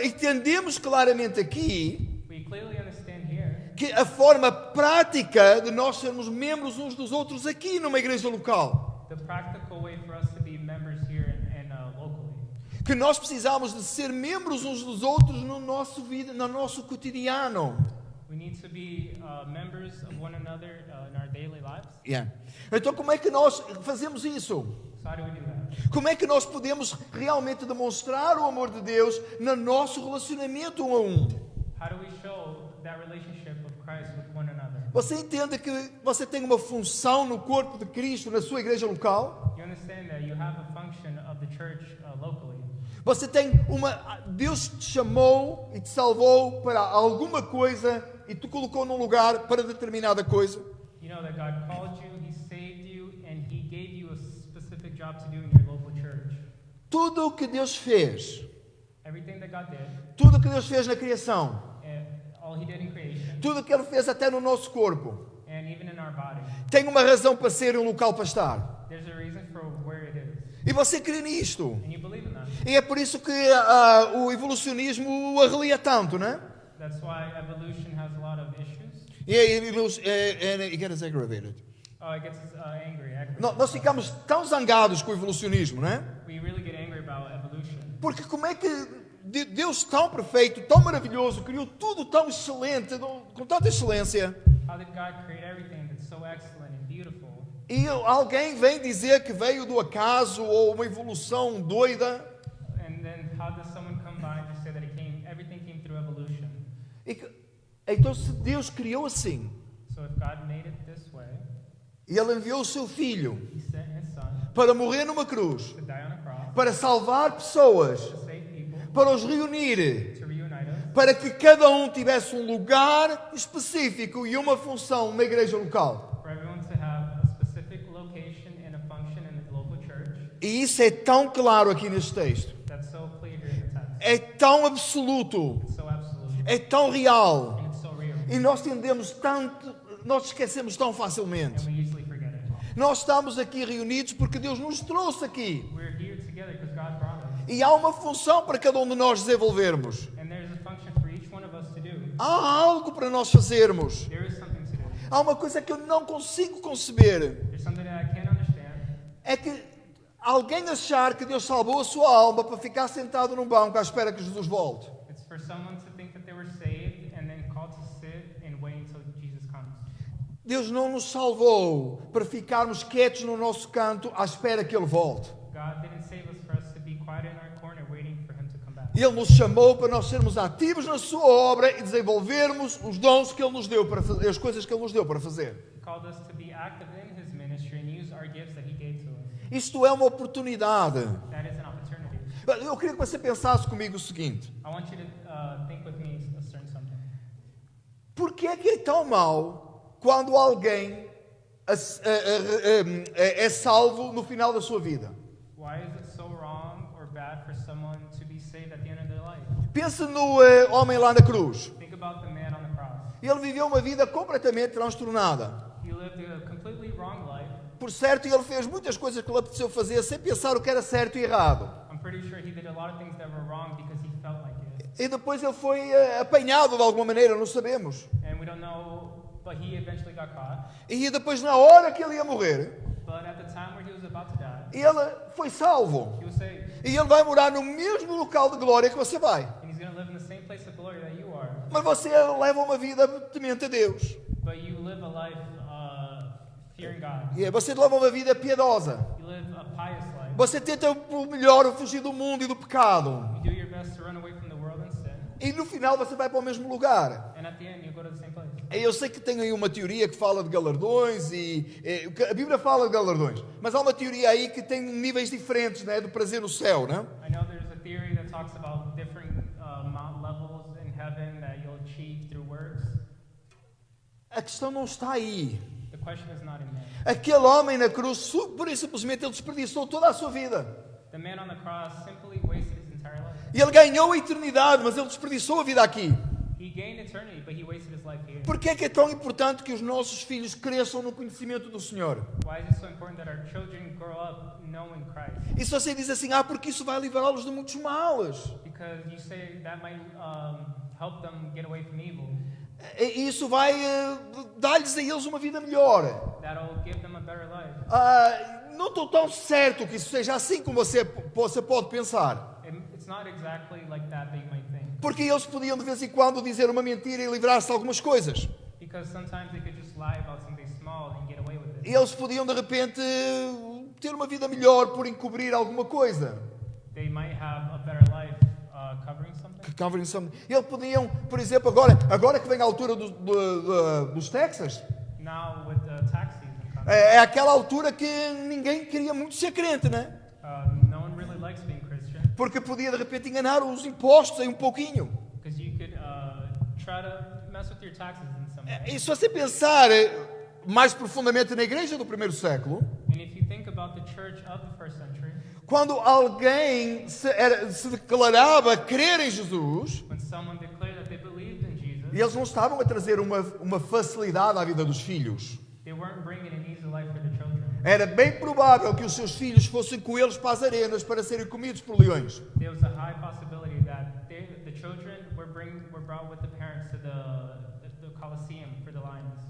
[SPEAKER 1] Entendemos claramente aqui
[SPEAKER 2] We clearly understand here
[SPEAKER 1] que a forma prática de nós sermos membros uns dos outros aqui numa igreja local.
[SPEAKER 2] the practical way for us to be members here and locally.
[SPEAKER 1] Que nós precisamos de ser membros uns dos outros no nosso cotidiano.
[SPEAKER 2] We need to be members of one another in our daily lives.
[SPEAKER 1] Yeah. Então como é que nós fazemos isso?
[SPEAKER 2] So how do we do that?
[SPEAKER 1] Como é que nós podemos realmente demonstrar o amor de Deus no nosso relacionamento um a um?
[SPEAKER 2] How do we show that relationship of Christ with one another?
[SPEAKER 1] Você entende que você tem uma função no corpo de Cristo na sua igreja local?
[SPEAKER 2] You understand that you have a function of the church locally.
[SPEAKER 1] Você tem Deus te chamou e te salvou para alguma coisa e te colocou num lugar para determinada coisa.
[SPEAKER 2] You know that God called you, He saved you, and He gave you a specific job to do in your local church.
[SPEAKER 1] Tudo o que Deus fez,
[SPEAKER 2] Everything that God did,
[SPEAKER 1] tudo o que Deus fez na criação,
[SPEAKER 2] all He did in creation,
[SPEAKER 1] tudo o que Ele fez até no nosso corpo,
[SPEAKER 2] and even in our body,
[SPEAKER 1] tem uma razão para ser um local para estar.
[SPEAKER 2] there's a reason for where it is.
[SPEAKER 1] E você crê nisto.
[SPEAKER 2] And you believe in that.
[SPEAKER 1] E é por isso que o evolucionismo o arrelia tanto, né?
[SPEAKER 2] That's why evolution has a lot of issues.
[SPEAKER 1] It gets aggravated.
[SPEAKER 2] It gets angry.
[SPEAKER 1] Nós ficamos tão zangados com o evolucionismo, não é?
[SPEAKER 2] We really get angry about evolution.
[SPEAKER 1] Porque como é que Deus tão perfeito, tão maravilhoso, criou tudo tão excelente, com tanta excelência,
[SPEAKER 2] How did God create everything that's so excellent and beautiful?
[SPEAKER 1] e alguém vem dizer que veio do acaso ou uma evolução doida?
[SPEAKER 2] And then how does someone come by and just say that everything came through evolution?
[SPEAKER 1] Então, se Deus criou assim,
[SPEAKER 2] So if God made it this way,
[SPEAKER 1] e Ele enviou o seu Filho
[SPEAKER 2] He sent His Son
[SPEAKER 1] para morrer numa cruz,
[SPEAKER 2] to die on a cross,
[SPEAKER 1] para salvar pessoas,
[SPEAKER 2] to save people,
[SPEAKER 1] para os reunir,
[SPEAKER 2] to reunite us,
[SPEAKER 1] para que cada um tivesse um lugar específico e uma função na igreja local.
[SPEAKER 2] for everyone to have a specific location and a function in the local church.
[SPEAKER 1] E isso é tão claro aqui neste texto.
[SPEAKER 2] That's so clear here in the text.
[SPEAKER 1] É tão absoluto,
[SPEAKER 2] It's so absolute.
[SPEAKER 1] é tão real.
[SPEAKER 2] And it's so real.
[SPEAKER 1] E nós tendemos tanto, nós esquecemos tão
[SPEAKER 2] And
[SPEAKER 1] facilmente.
[SPEAKER 2] we easily forget it.
[SPEAKER 1] Nós estamos aqui reunidos porque Deus nos trouxe aqui.
[SPEAKER 2] We're here together because God brought us.
[SPEAKER 1] E há uma função para cada um de nós desenvolvermos.
[SPEAKER 2] And there's a function for each one of us to do.
[SPEAKER 1] Há algo para nós fazermos.
[SPEAKER 2] There is something to do.
[SPEAKER 1] Há uma coisa que eu não consigo conceber.
[SPEAKER 2] There's something that I can't understand.
[SPEAKER 1] É que alguém achar que Deus salvou a sua alma para ficar sentado num banco à espera que Jesus volte.
[SPEAKER 2] It's for someone to think that they were saved and then called to sit and wait until Jesus comes.
[SPEAKER 1] Deus não nos salvou para ficarmos quietos no nosso canto à espera que Ele volte.
[SPEAKER 2] God didn't save us for us to be quiet in our corner waiting for Him to come back.
[SPEAKER 1] Ele nos chamou para nós sermos ativos na sua obra e desenvolvermos os dons que Ele nos deu para fazer, as coisas que Ele nos deu para fazer.
[SPEAKER 2] He called us to be active in His ministry and use our gifts that He gave to us.
[SPEAKER 1] Isto é uma oportunidade.
[SPEAKER 2] That is an opportunity.
[SPEAKER 1] Eu queria que você pensasse comigo o seguinte:
[SPEAKER 2] I want you to think with me a certain something.
[SPEAKER 1] por que é tão mau quando alguém é salvo no final da sua vida?
[SPEAKER 2] Why is it so wrong or bad for someone to be saved at the end of their life?
[SPEAKER 1] Pensa no homem lá na cruz.
[SPEAKER 2] Think about the man on the cross.
[SPEAKER 1] Ele viveu uma vida completamente transtornada.
[SPEAKER 2] He lived a completely wrong life.
[SPEAKER 1] Por certo, ele fez muitas coisas que lhe apeteceu fazer sem pensar o que era certo e errado.
[SPEAKER 2] I'm pretty sure he did a lot of things that were wrong because he felt like it.
[SPEAKER 1] E depois ele foi apanhado de alguma maneira, não sabemos.
[SPEAKER 2] And we don't know, but he eventually got caught.
[SPEAKER 1] E depois, na hora que ele ia morrer,
[SPEAKER 2] But at the time where he was about to die,
[SPEAKER 1] ele foi salvo.
[SPEAKER 2] he was saved.
[SPEAKER 1] E ele vai morar no mesmo local de glória que você vai.
[SPEAKER 2] And he's going to live in the same place of glory that you are.
[SPEAKER 1] Mas você leva uma vida temente a Deus.
[SPEAKER 2] But you live a life fearing God.
[SPEAKER 1] E você leva uma vida piedosa.
[SPEAKER 2] You live a pious life.
[SPEAKER 1] Você tenta o melhor fugir do mundo e do pecado.
[SPEAKER 2] You do your best to run away from the world and sin.
[SPEAKER 1] E no final você vai para o mesmo lugar.
[SPEAKER 2] And at the end, you go to the same place.
[SPEAKER 1] Eu sei que tem aí uma teoria que fala de galardões a Bíblia fala de galardões, mas há uma teoria aí que tem níveis diferentes, né, do prazer no céu, né?
[SPEAKER 2] I know there's a theory that talks about different levels in heaven that you'll achieve through works.
[SPEAKER 1] A questão não está aí.
[SPEAKER 2] The question is not in there.
[SPEAKER 1] Aquele homem na cruz, por isso simplesmente ele desperdiçou toda a sua vida.
[SPEAKER 2] The man on the cross simply wasted his entire life.
[SPEAKER 1] E ele ganhou a eternidade, mas ele desperdiçou a vida aqui.
[SPEAKER 2] He gained eternity, but he wasted his life here.
[SPEAKER 1] Por que é que é tão importante que os nossos filhos cresçam no conhecimento do Senhor?
[SPEAKER 2] Why is it so important that our children grow up knowing Christ?
[SPEAKER 1] E se você diz assim, porque isso vai livrá-los de muitos males.
[SPEAKER 2] Because you say that might help them get away from evil.
[SPEAKER 1] E isso vai dar-lhes a eles uma vida melhor.
[SPEAKER 2] That'll give them a better life.
[SPEAKER 1] Não estou tão certo que isso seja assim como você pode pensar.
[SPEAKER 2] It's not exactly like that you might think.
[SPEAKER 1] Porque eles podiam de vez em quando dizer uma mentira e livrar-se de algumas coisas.
[SPEAKER 2] Because sometimes they could just lie about something small and get away with it.
[SPEAKER 1] E eles podiam de repente ter uma vida melhor por encobrir alguma coisa.
[SPEAKER 2] They might have a better life covering something.
[SPEAKER 1] Eles podiam, por exemplo, agora que vem a altura dos Texas,
[SPEAKER 2] Now with the tax season coming,
[SPEAKER 1] é aquela altura que ninguém queria muito ser crente, né?
[SPEAKER 2] no one really likes being Christian
[SPEAKER 1] Porque podia de repente enganar os impostos aí um pouquinho.
[SPEAKER 2] because you could try to mess with your taxes in some way.
[SPEAKER 1] E se você pensar mais profundamente na igreja do primeiro século,
[SPEAKER 2] And if you think about the church of the first century,
[SPEAKER 1] quando alguém se declarava crer em Jesus,
[SPEAKER 2] when someone declared that they believed in Jesus,
[SPEAKER 1] e eles não estavam a trazer uma facilidade à vida dos filhos.
[SPEAKER 2] they weren't bringing an easy life for the children.
[SPEAKER 1] Era bem provável que os seus filhos fossem coelhos para as arenas para serem comidos por leões.
[SPEAKER 2] There was a high possibility that the children were brought with the parents to the Colosseum for the lions.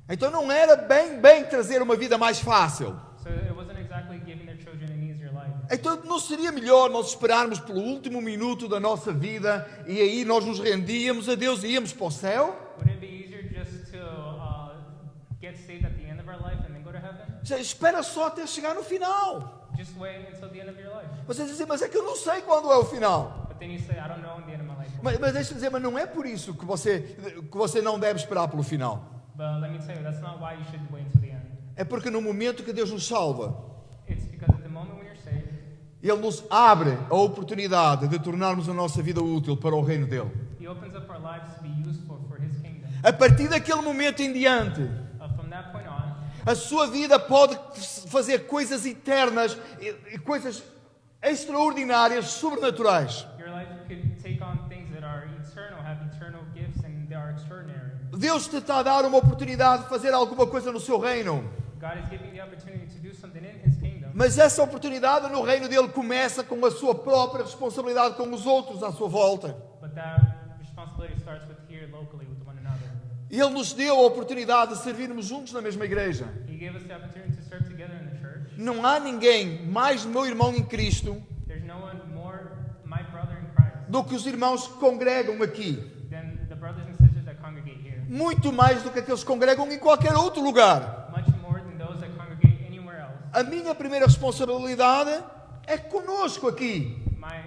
[SPEAKER 1] Então não era bem trazer uma vida mais fácil.
[SPEAKER 2] So it wasn't exactly giving their children an easier life.
[SPEAKER 1] Então não seria melhor nós esperarmos pelo último minuto da nossa vida e aí nós nos rendíamos a Deus e íamos para o céu?
[SPEAKER 2] Wouldn't it be easier just to get saved at the end of our life and then go to heaven?
[SPEAKER 1] Já espera só até chegar no final.
[SPEAKER 2] Just wait until the end of your life.
[SPEAKER 1] Você diz assim, mas é que eu não sei quando é o final.
[SPEAKER 2] But then you say, I don't know when the end of my life will be.
[SPEAKER 1] Mas deixa-me dizer, mas não é por isso que você não deve esperar pelo final.
[SPEAKER 2] But let me tell you, that's not why you should wait until the end.
[SPEAKER 1] É porque no momento que Deus nos salva,
[SPEAKER 2] It's because at the moment when you're saved,
[SPEAKER 1] Ele nos abre a oportunidade de tornarmos a nossa vida útil para o reino dEle.
[SPEAKER 2] He opens up our lives to be useful for His kingdom.
[SPEAKER 1] A partir daquele momento em diante,
[SPEAKER 2] From that point on,
[SPEAKER 1] a sua vida pode fazer coisas eternas e coisas extraordinárias, sobrenaturais.
[SPEAKER 2] your life could take on things that are eternal, have eternal gifts, and they are extraordinary.
[SPEAKER 1] Deus te está a dar uma oportunidade de fazer alguma coisa no seu reino.
[SPEAKER 2] God is giving the opportunity to do something in His kingdom.
[SPEAKER 1] Mas essa oportunidade no reino dele começa com a sua própria responsabilidade com os outros à sua volta.
[SPEAKER 2] But that responsibility starts with here locally with one another.
[SPEAKER 1] E Ele nos deu a oportunidade de servirmos juntos na mesma igreja.
[SPEAKER 2] He gave us the opportunity to serve together in the church.
[SPEAKER 1] Não há ninguém mais meu irmão em Cristo
[SPEAKER 2] There's no one more my brother in Christ
[SPEAKER 1] do que os irmãos que congregam aqui.
[SPEAKER 2] than the brothers and sisters that congregate here.
[SPEAKER 1] Muito mais do que aqueles que congregam em qualquer outro lugar.
[SPEAKER 2] Much more than those that congregate anywhere else.
[SPEAKER 1] A minha primeira responsabilidade é conosco aqui.
[SPEAKER 2] My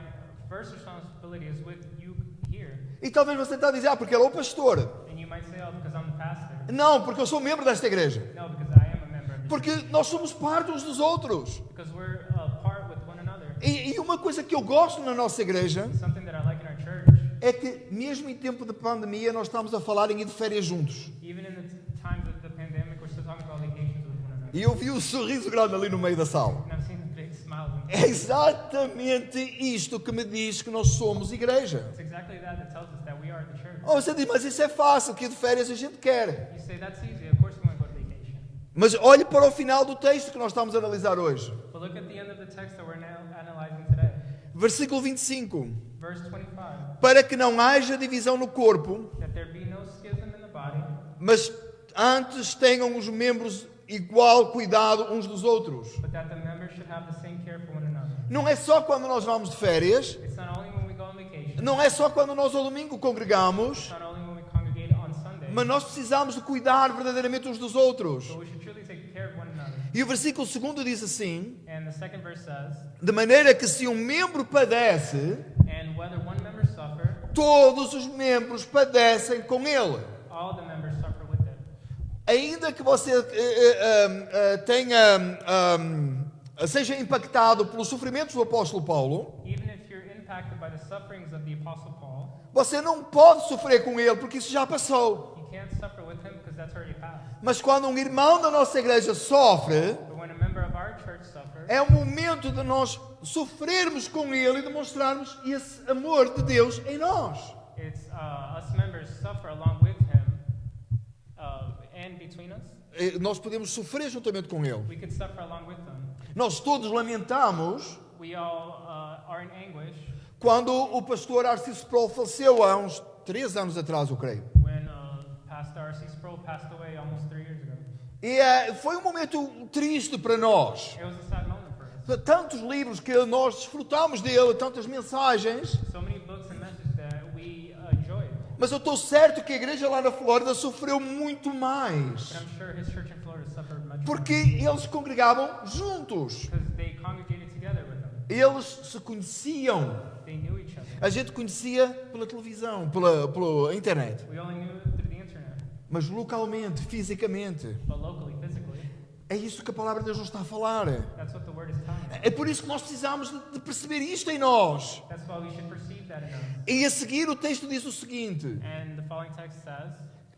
[SPEAKER 2] first responsibility is with you here.
[SPEAKER 1] E talvez você está a dizer, porque ele é o pastor.
[SPEAKER 2] And you might say, oh, because I'm the pastor.
[SPEAKER 1] Não, porque eu sou membro desta igreja.
[SPEAKER 2] No, because I am a member of the
[SPEAKER 1] Porque nós somos parte uns dos outros.
[SPEAKER 2] because we're part with one another.
[SPEAKER 1] E uma coisa que eu gosto na nossa igreja
[SPEAKER 2] Something that I like in our church,
[SPEAKER 1] é que, mesmo em tempo de pandemia, nós estamos a falar em ir de férias juntos.
[SPEAKER 2] even in the times of the pandemic, we're still talking about vacations with one another.
[SPEAKER 1] E eu vi um sorriso grande ali no meio da sala.
[SPEAKER 2] And I've seen the big smiles.
[SPEAKER 1] É exatamente isto que me diz que nós somos igreja.
[SPEAKER 2] It's exactly that tells us that we are the church.
[SPEAKER 1] Oh, você diz, mas isso é fácil, que ir de férias a gente quer.
[SPEAKER 2] You say, that's easy. Of course we want to go to vacation.
[SPEAKER 1] Mas olhe para o final do texto que nós estamos a analisar hoje.
[SPEAKER 2] But look at the end of the text that we're now analyzing today.
[SPEAKER 1] Versículo 25.
[SPEAKER 2] Verse 25.
[SPEAKER 1] Para que não haja divisão no corpo,
[SPEAKER 2] That there be no schism in the body,
[SPEAKER 1] mas antes tenham os membros igual cuidado uns dos outros.
[SPEAKER 2] but that the members should have the same care for one another.
[SPEAKER 1] Não é só quando nós vamos de férias,
[SPEAKER 2] It's not only when we go on vacation.
[SPEAKER 1] não é só quando nós ao domingo congregamos,
[SPEAKER 2] It's not only when we congregate on Sunday.
[SPEAKER 1] mas nós precisamos de cuidar verdadeiramente uns dos outros.
[SPEAKER 2] But we should truly take care of one another.
[SPEAKER 1] E o versículo 2 diz assim:
[SPEAKER 2] And the second verse says,
[SPEAKER 1] de maneira que se um membro padece,
[SPEAKER 2] and whether one member suffer,
[SPEAKER 1] todos os membros padecem com ele.
[SPEAKER 2] all the members suffer with it.
[SPEAKER 1] Ainda que você seja impactado pelos sofrimentos do apóstolo Paulo,
[SPEAKER 2] Even if you're impacted by the sufferings of the Apostle Paul,
[SPEAKER 1] você não pode sofrer com ele, porque isso já passou.
[SPEAKER 2] you can't suffer with him because that's already passed.
[SPEAKER 1] Mas quando um irmão da nossa igreja sofre,
[SPEAKER 2] But when a member of our church suffers,
[SPEAKER 1] é o momento de nós sofrermos com ele e demonstrarmos esse amor de Deus em nós.
[SPEAKER 2] it's us members suffer along with him and between us.
[SPEAKER 1] Nós podemos sofrer juntamente com ele.
[SPEAKER 2] We could suffer along with them.
[SPEAKER 1] Nós todos lamentamos
[SPEAKER 2] We all are in anguish
[SPEAKER 1] quando o pastor Arcis Sproul faleceu há uns 3 anos atrás, eu creio.
[SPEAKER 2] when Pastor R.C. Sproul passed away almost 3 years ago.
[SPEAKER 1] E foi um momento triste para nós.
[SPEAKER 2] It was a sad moment for us.
[SPEAKER 1] Tantos livros que nós desfrutamos dele, tantas mensagens.
[SPEAKER 2] So many books and messages that we enjoyed.
[SPEAKER 1] Mas eu estou certo que a igreja lá na Flórida sofreu muito mais.
[SPEAKER 2] But I'm sure his church in Florida suffered much more
[SPEAKER 1] Porque eles congregavam juntos.
[SPEAKER 2] because they congregated together with him.
[SPEAKER 1] Eles se conheciam.
[SPEAKER 2] They knew each other.
[SPEAKER 1] A gente conhecia pela televisão, pela internet.
[SPEAKER 2] We only knew through the internet,
[SPEAKER 1] Mas localmente, fisicamente.
[SPEAKER 2] but locally, physically,
[SPEAKER 1] É isso que a palavra de Deus nos está a falar.
[SPEAKER 2] that's what the word is telling us.
[SPEAKER 1] É por isso que nós precisamos de perceber isto em nós.
[SPEAKER 2] That's why we should perceive that in us.
[SPEAKER 1] E a seguir o texto diz o seguinte.
[SPEAKER 2] And the following text says,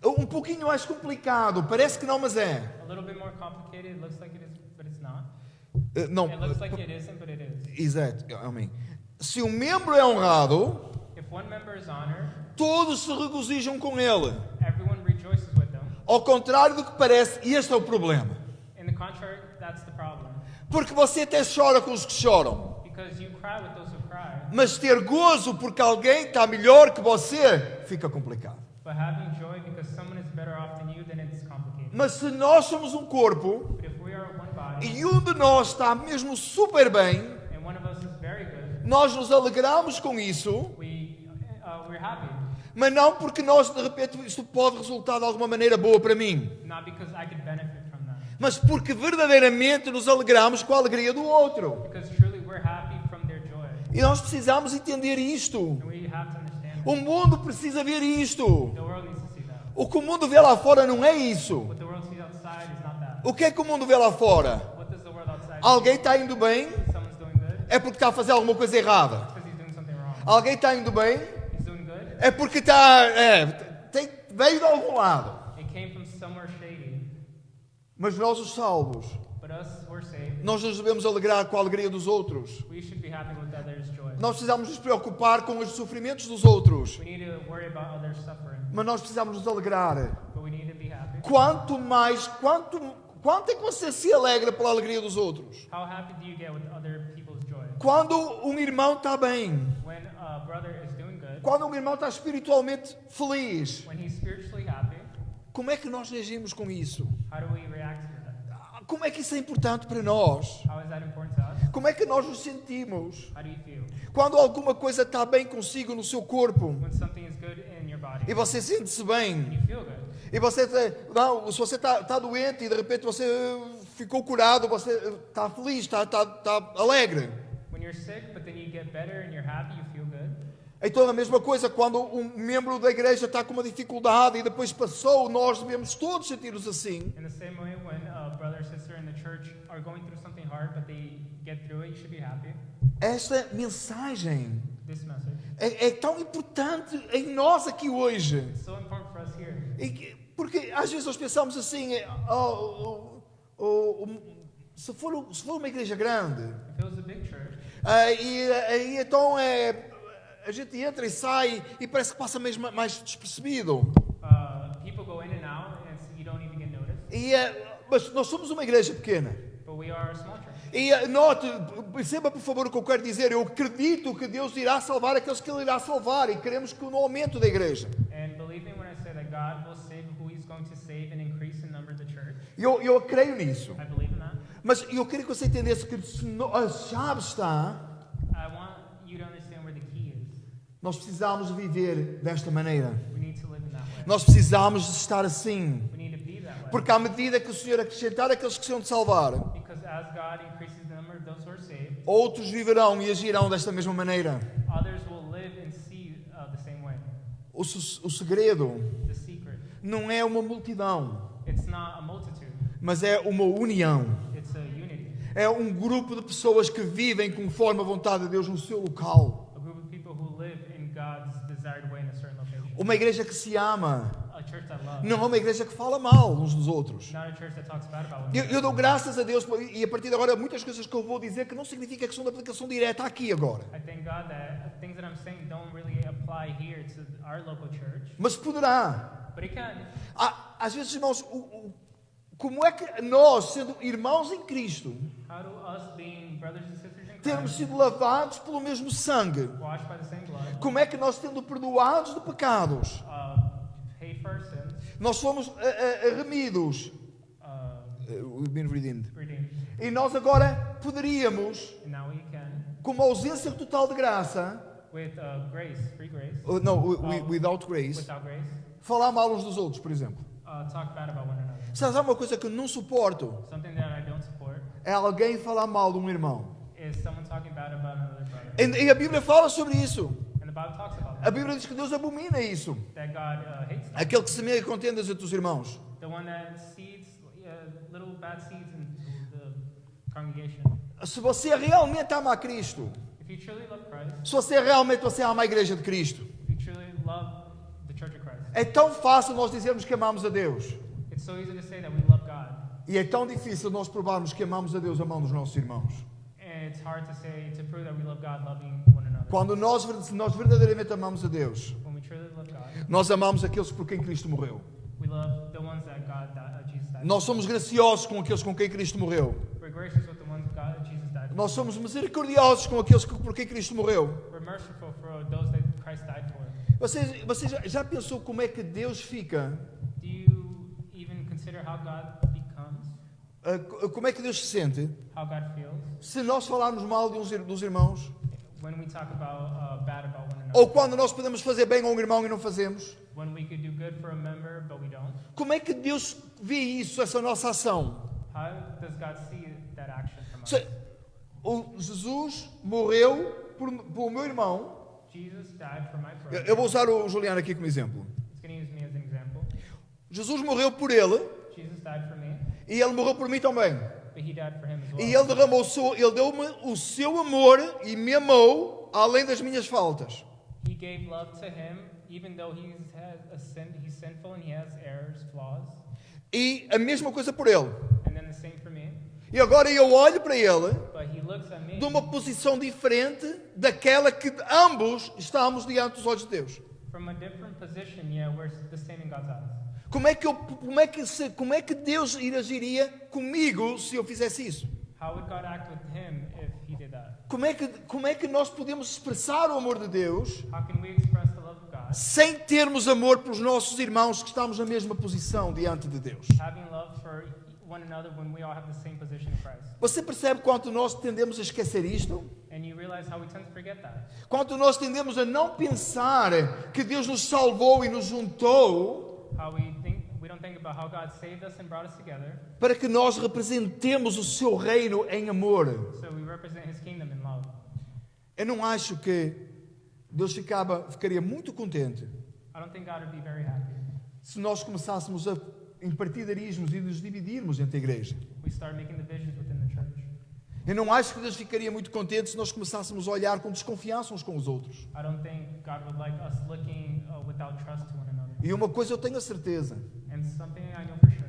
[SPEAKER 1] Um pouquinho mais complicado. Parece que não, mas é.
[SPEAKER 2] a little bit more complicated. It looks like it is, but it's not.
[SPEAKER 1] Não.
[SPEAKER 2] It looks like it isn't, but it is.
[SPEAKER 1] Exato. Amém. Se um membro é honrado,
[SPEAKER 2] If one member is honored,
[SPEAKER 1] todos se regozijam com ele.
[SPEAKER 2] everyone rejoices with them.
[SPEAKER 1] Ao contrário do que parece, e este é o problema.
[SPEAKER 2] In the contrary, that's the problem.
[SPEAKER 1] Porque você até chora com os que choram.
[SPEAKER 2] Because you cry with those who cry,
[SPEAKER 1] Mas ter gozo porque alguém está melhor que você, fica complicado.
[SPEAKER 2] but having joy because someone is better
[SPEAKER 1] Mas se nós somos um corpo
[SPEAKER 2] But if we are one body,
[SPEAKER 1] e um de nós está mesmo super bem,
[SPEAKER 2] and one of us is very good,
[SPEAKER 1] nós nos alegramos com isso,
[SPEAKER 2] we're happy.
[SPEAKER 1] mas não porque nós, de repente, isto pode resultar de alguma maneira boa para mim,
[SPEAKER 2] Not because I could benefit from that.
[SPEAKER 1] mas porque verdadeiramente nos alegramos com a alegria do outro.
[SPEAKER 2] Because truly we're happy from their joy.
[SPEAKER 1] E nós precisamos entender isto.
[SPEAKER 2] And we have to understand
[SPEAKER 1] O
[SPEAKER 2] that.
[SPEAKER 1] mundo precisa ver isto.
[SPEAKER 2] The world needs to see that.
[SPEAKER 1] O que o mundo vê lá fora não é isso.
[SPEAKER 2] What the world sees outside is not that.
[SPEAKER 1] O que é que o mundo vê lá fora?
[SPEAKER 2] What does the world outside
[SPEAKER 1] Alguém
[SPEAKER 2] see?
[SPEAKER 1] está indo bem?
[SPEAKER 2] Someone's doing good?
[SPEAKER 1] É porque está a fazer alguma coisa errada.
[SPEAKER 2] Because he's doing something wrong.
[SPEAKER 1] Alguém está indo bem?
[SPEAKER 2] He's doing good?
[SPEAKER 1] É porque está... veio de algum lado.
[SPEAKER 2] It came from somewhere shady.
[SPEAKER 1] Mas nós, os salvos,
[SPEAKER 2] But us who are saved,
[SPEAKER 1] nós nos devemos alegrar com a alegria dos outros.
[SPEAKER 2] we should be happy with others' joy.
[SPEAKER 1] Nós precisamos nos preocupar com os sofrimentos dos outros.
[SPEAKER 2] We need to worry about others' suffering.
[SPEAKER 1] Mas nós precisamos nos alegrar.
[SPEAKER 2] But we need to be happy.
[SPEAKER 1] Quanto é que você se alegra pela alegria dos outros?
[SPEAKER 2] How happy do you get with other people's joy?
[SPEAKER 1] Quando um irmão está bem.
[SPEAKER 2] When a brother is doing good,
[SPEAKER 1] Quando um irmão está espiritualmente feliz.
[SPEAKER 2] when he's spiritually happy,
[SPEAKER 1] Como é que nós reagimos com isso?
[SPEAKER 2] how do we react to that?
[SPEAKER 1] Como é que isso é importante para nós?
[SPEAKER 2] How is that important to us?
[SPEAKER 1] Como é que nós nos sentimos?
[SPEAKER 2] How do you feel?
[SPEAKER 1] Quando alguma coisa está bem consigo no seu corpo
[SPEAKER 2] When something is good in your body,
[SPEAKER 1] e você sente-se
[SPEAKER 2] and
[SPEAKER 1] bem,
[SPEAKER 2] you feel good.
[SPEAKER 1] e você não, se você está doente e de repente você ficou curado, você está feliz, está alegre.
[SPEAKER 2] When you're sick, but then you get better and you're happy, you feel good.
[SPEAKER 1] Então a mesma coisa quando um membro da igreja está com uma dificuldade e depois passou, nós devemos todos sentir-nos assim.
[SPEAKER 2] In the same way, when a brother or sister in the church are going through something hard, but they get through it, you should be happy.
[SPEAKER 1] Esta mensagem
[SPEAKER 2] This message
[SPEAKER 1] é tão importante em nós aqui hoje.
[SPEAKER 2] is so important for us here.
[SPEAKER 1] Porque às vezes nós pensamos assim, se for uma igreja grande,
[SPEAKER 2] If it was a big church,
[SPEAKER 1] e então a gente entra e sai e parece que passa mesmo mais despercebido.
[SPEAKER 2] people go in and out, and you don't even get noticed.
[SPEAKER 1] Mas nós somos uma igreja pequena.
[SPEAKER 2] But we are a small church.
[SPEAKER 1] E note, perceba por favor o que eu quero dizer. Eu acredito que Deus irá salvar aqueles que Ele irá salvar e queremos que no aumento da igreja.
[SPEAKER 2] And believe me when I say that God will save who He's going to save and increase the number of the church.
[SPEAKER 1] Eu creio nisso.
[SPEAKER 2] I believe in that.
[SPEAKER 1] Mas eu queria que você entendesse que a chave está.
[SPEAKER 2] I want you to understand where the key is.
[SPEAKER 1] Nós precisamos viver desta maneira.
[SPEAKER 2] We need to live in that way.
[SPEAKER 1] Nós precisamos de estar assim.
[SPEAKER 2] We need to be that way.
[SPEAKER 1] Porque à medida que o Senhor acrescentar aqueles que se hão de salvar,
[SPEAKER 2] Because as God increases the number of those who are saved,
[SPEAKER 1] outros viverão e agirão desta mesma maneira.
[SPEAKER 2] others will live and see the same way.
[SPEAKER 1] O segredo
[SPEAKER 2] The secret.
[SPEAKER 1] não é uma multidão,
[SPEAKER 2] It's not a multitude.
[SPEAKER 1] mas é uma união.
[SPEAKER 2] It's a unity.
[SPEAKER 1] É um grupo de pessoas que vivem conforme a vontade de Deus no seu local.
[SPEAKER 2] A group of people who live in God's desired way in a certain location.
[SPEAKER 1] Uma igreja que se ama.
[SPEAKER 2] A church that loves.
[SPEAKER 1] Não é uma igreja que fala mal uns dos outros.
[SPEAKER 2] Not a church that talks bad about one
[SPEAKER 1] Eu
[SPEAKER 2] another.
[SPEAKER 1] dou graças a Deus e a partir de agora muitas coisas que eu vou dizer que não significa que são de aplicação direta aqui agora.
[SPEAKER 2] I thank God that things that I'm saying don't really apply here to our local church.
[SPEAKER 1] Mas poderá.
[SPEAKER 2] But it can.
[SPEAKER 1] Às vezes, irmãos, como é que nós, sendo irmãos em Cristo,
[SPEAKER 2] How do us being brothers and sisters in
[SPEAKER 1] termos
[SPEAKER 2] Christ,
[SPEAKER 1] sido lavados pelo mesmo sangue?
[SPEAKER 2] washed by the same blood,
[SPEAKER 1] Como é que nós, sendo perdoados de pecados,
[SPEAKER 2] paid for our sins,
[SPEAKER 1] nós somos remidos? We've been redeemed.
[SPEAKER 2] redeemed,
[SPEAKER 1] E nós agora poderíamos,
[SPEAKER 2] and now we can,
[SPEAKER 1] com uma ausência total de graça,
[SPEAKER 2] with grace, free grace,
[SPEAKER 1] without grace,
[SPEAKER 2] without grace,
[SPEAKER 1] falar mal uns dos outros, por exemplo.
[SPEAKER 2] talk bad about one another.
[SPEAKER 1] Sabe uma coisa que eu não suporto?
[SPEAKER 2] Something that I don't support
[SPEAKER 1] É alguém falar mal de um irmão.
[SPEAKER 2] is someone talking bad about another brother.
[SPEAKER 1] E a Bíblia fala sobre isso.
[SPEAKER 2] And the Bible talks about
[SPEAKER 1] A
[SPEAKER 2] that.
[SPEAKER 1] Bíblia diz que Deus abomina isso.
[SPEAKER 2] That God hates that.
[SPEAKER 1] Aquele que semeia contendas entre os irmãos.
[SPEAKER 2] The one that seeds little bad seeds into the congregation.
[SPEAKER 1] Se você realmente ama a Cristo,
[SPEAKER 2] If you truly love Christ,
[SPEAKER 1] se você ama a igreja de Cristo,
[SPEAKER 2] if you truly love the Church of Christ,
[SPEAKER 1] é tão fácil nós dizermos que amamos a Deus.
[SPEAKER 2] it's so easy to say that we love God.
[SPEAKER 1] E é tão difícil nós provarmos que amamos a Deus amando os nossos irmãos.
[SPEAKER 2] And it's hard to say, to prove that we love God loving one another.
[SPEAKER 1] Quando nós verdadeiramente amamos a Deus,
[SPEAKER 2] When we truly love God,
[SPEAKER 1] nós amamos aqueles por quem Cristo morreu.
[SPEAKER 2] we love the ones that Jesus died
[SPEAKER 1] Nós somos graciosos com aqueles com quem Cristo morreu.
[SPEAKER 2] for. We're gracious with the ones Jesus died for.
[SPEAKER 1] Nós somos misericordiosos com aqueles por quem Cristo morreu.
[SPEAKER 2] We're merciful for those that Christ died for.
[SPEAKER 1] Você já pensou como é que Deus fica
[SPEAKER 2] Do you even consider consider how God becomes,
[SPEAKER 1] como é que Deus se sente
[SPEAKER 2] how God feels,
[SPEAKER 1] se nós falarmos mal dos irmãos?
[SPEAKER 2] when we talk about bad about one
[SPEAKER 1] Ou
[SPEAKER 2] another,
[SPEAKER 1] quando nós podemos fazer bem a um irmão e não fazemos?
[SPEAKER 2] when we could do good for a member but we don't?
[SPEAKER 1] Como é que Deus vê isso, essa nossa ação?
[SPEAKER 2] How does God see that action from us?
[SPEAKER 1] O Jesus morreu por meu irmão.
[SPEAKER 2] Jesus died for my brother.
[SPEAKER 1] Eu vou usar o Juliano aqui como exemplo.
[SPEAKER 2] He's going to use me as an example.
[SPEAKER 1] Jesus morreu por ele
[SPEAKER 2] Jesus died for me,
[SPEAKER 1] e ele morreu por mim também.
[SPEAKER 2] but he died for him as well.
[SPEAKER 1] E ele derramou ele deu-me o seu amor e me amou além das minhas faltas.
[SPEAKER 2] He gave love to him, even though he's sinful and he has errors, flaws.
[SPEAKER 1] E a mesma coisa por ele.
[SPEAKER 2] And then the same for me.
[SPEAKER 1] E agora eu olho para ele
[SPEAKER 2] But he looks at me
[SPEAKER 1] de uma posição diferente daquela que ambos estamos diante dos olhos de Deus.
[SPEAKER 2] from a different position, yeah, we're the same in God's eyes.
[SPEAKER 1] Como é que Deus agiria comigo se eu fizesse isso?
[SPEAKER 2] How would God act with him if he did that?
[SPEAKER 1] Como é que nós podemos expressar o amor de Deus
[SPEAKER 2] How can we express the love of God
[SPEAKER 1] sem termos amor pelos nossos irmãos que estamos na mesma posição diante de Deus?
[SPEAKER 2] having love for one another when we all have the same position in Christ?
[SPEAKER 1] Você percebe quanto nós tendemos a esquecer isto?
[SPEAKER 2] And you realize how we tend to forget that.
[SPEAKER 1] Quanto nós tendemos a não pensar que Deus nos salvou e nos juntou
[SPEAKER 2] How we don't think about how God saved us and brought us together,
[SPEAKER 1] para que nós representemos o seu reino em amor.
[SPEAKER 2] so we represent his kingdom in love.
[SPEAKER 1] Eu não acho que Deus ficaria muito contente
[SPEAKER 2] I don't think God would be very happy.
[SPEAKER 1] se nós começássemos em partidarismos e nos dividirmos entre a igreja.
[SPEAKER 2] We start making divisions within the church.
[SPEAKER 1] Eu não acho que Deus ficaria muito contente se nós começássemos a olhar com desconfiança uns com os outros.
[SPEAKER 2] I don't think God would like us looking without trust to one another.
[SPEAKER 1] E uma coisa eu tenho a certeza:
[SPEAKER 2] And something I know for sure,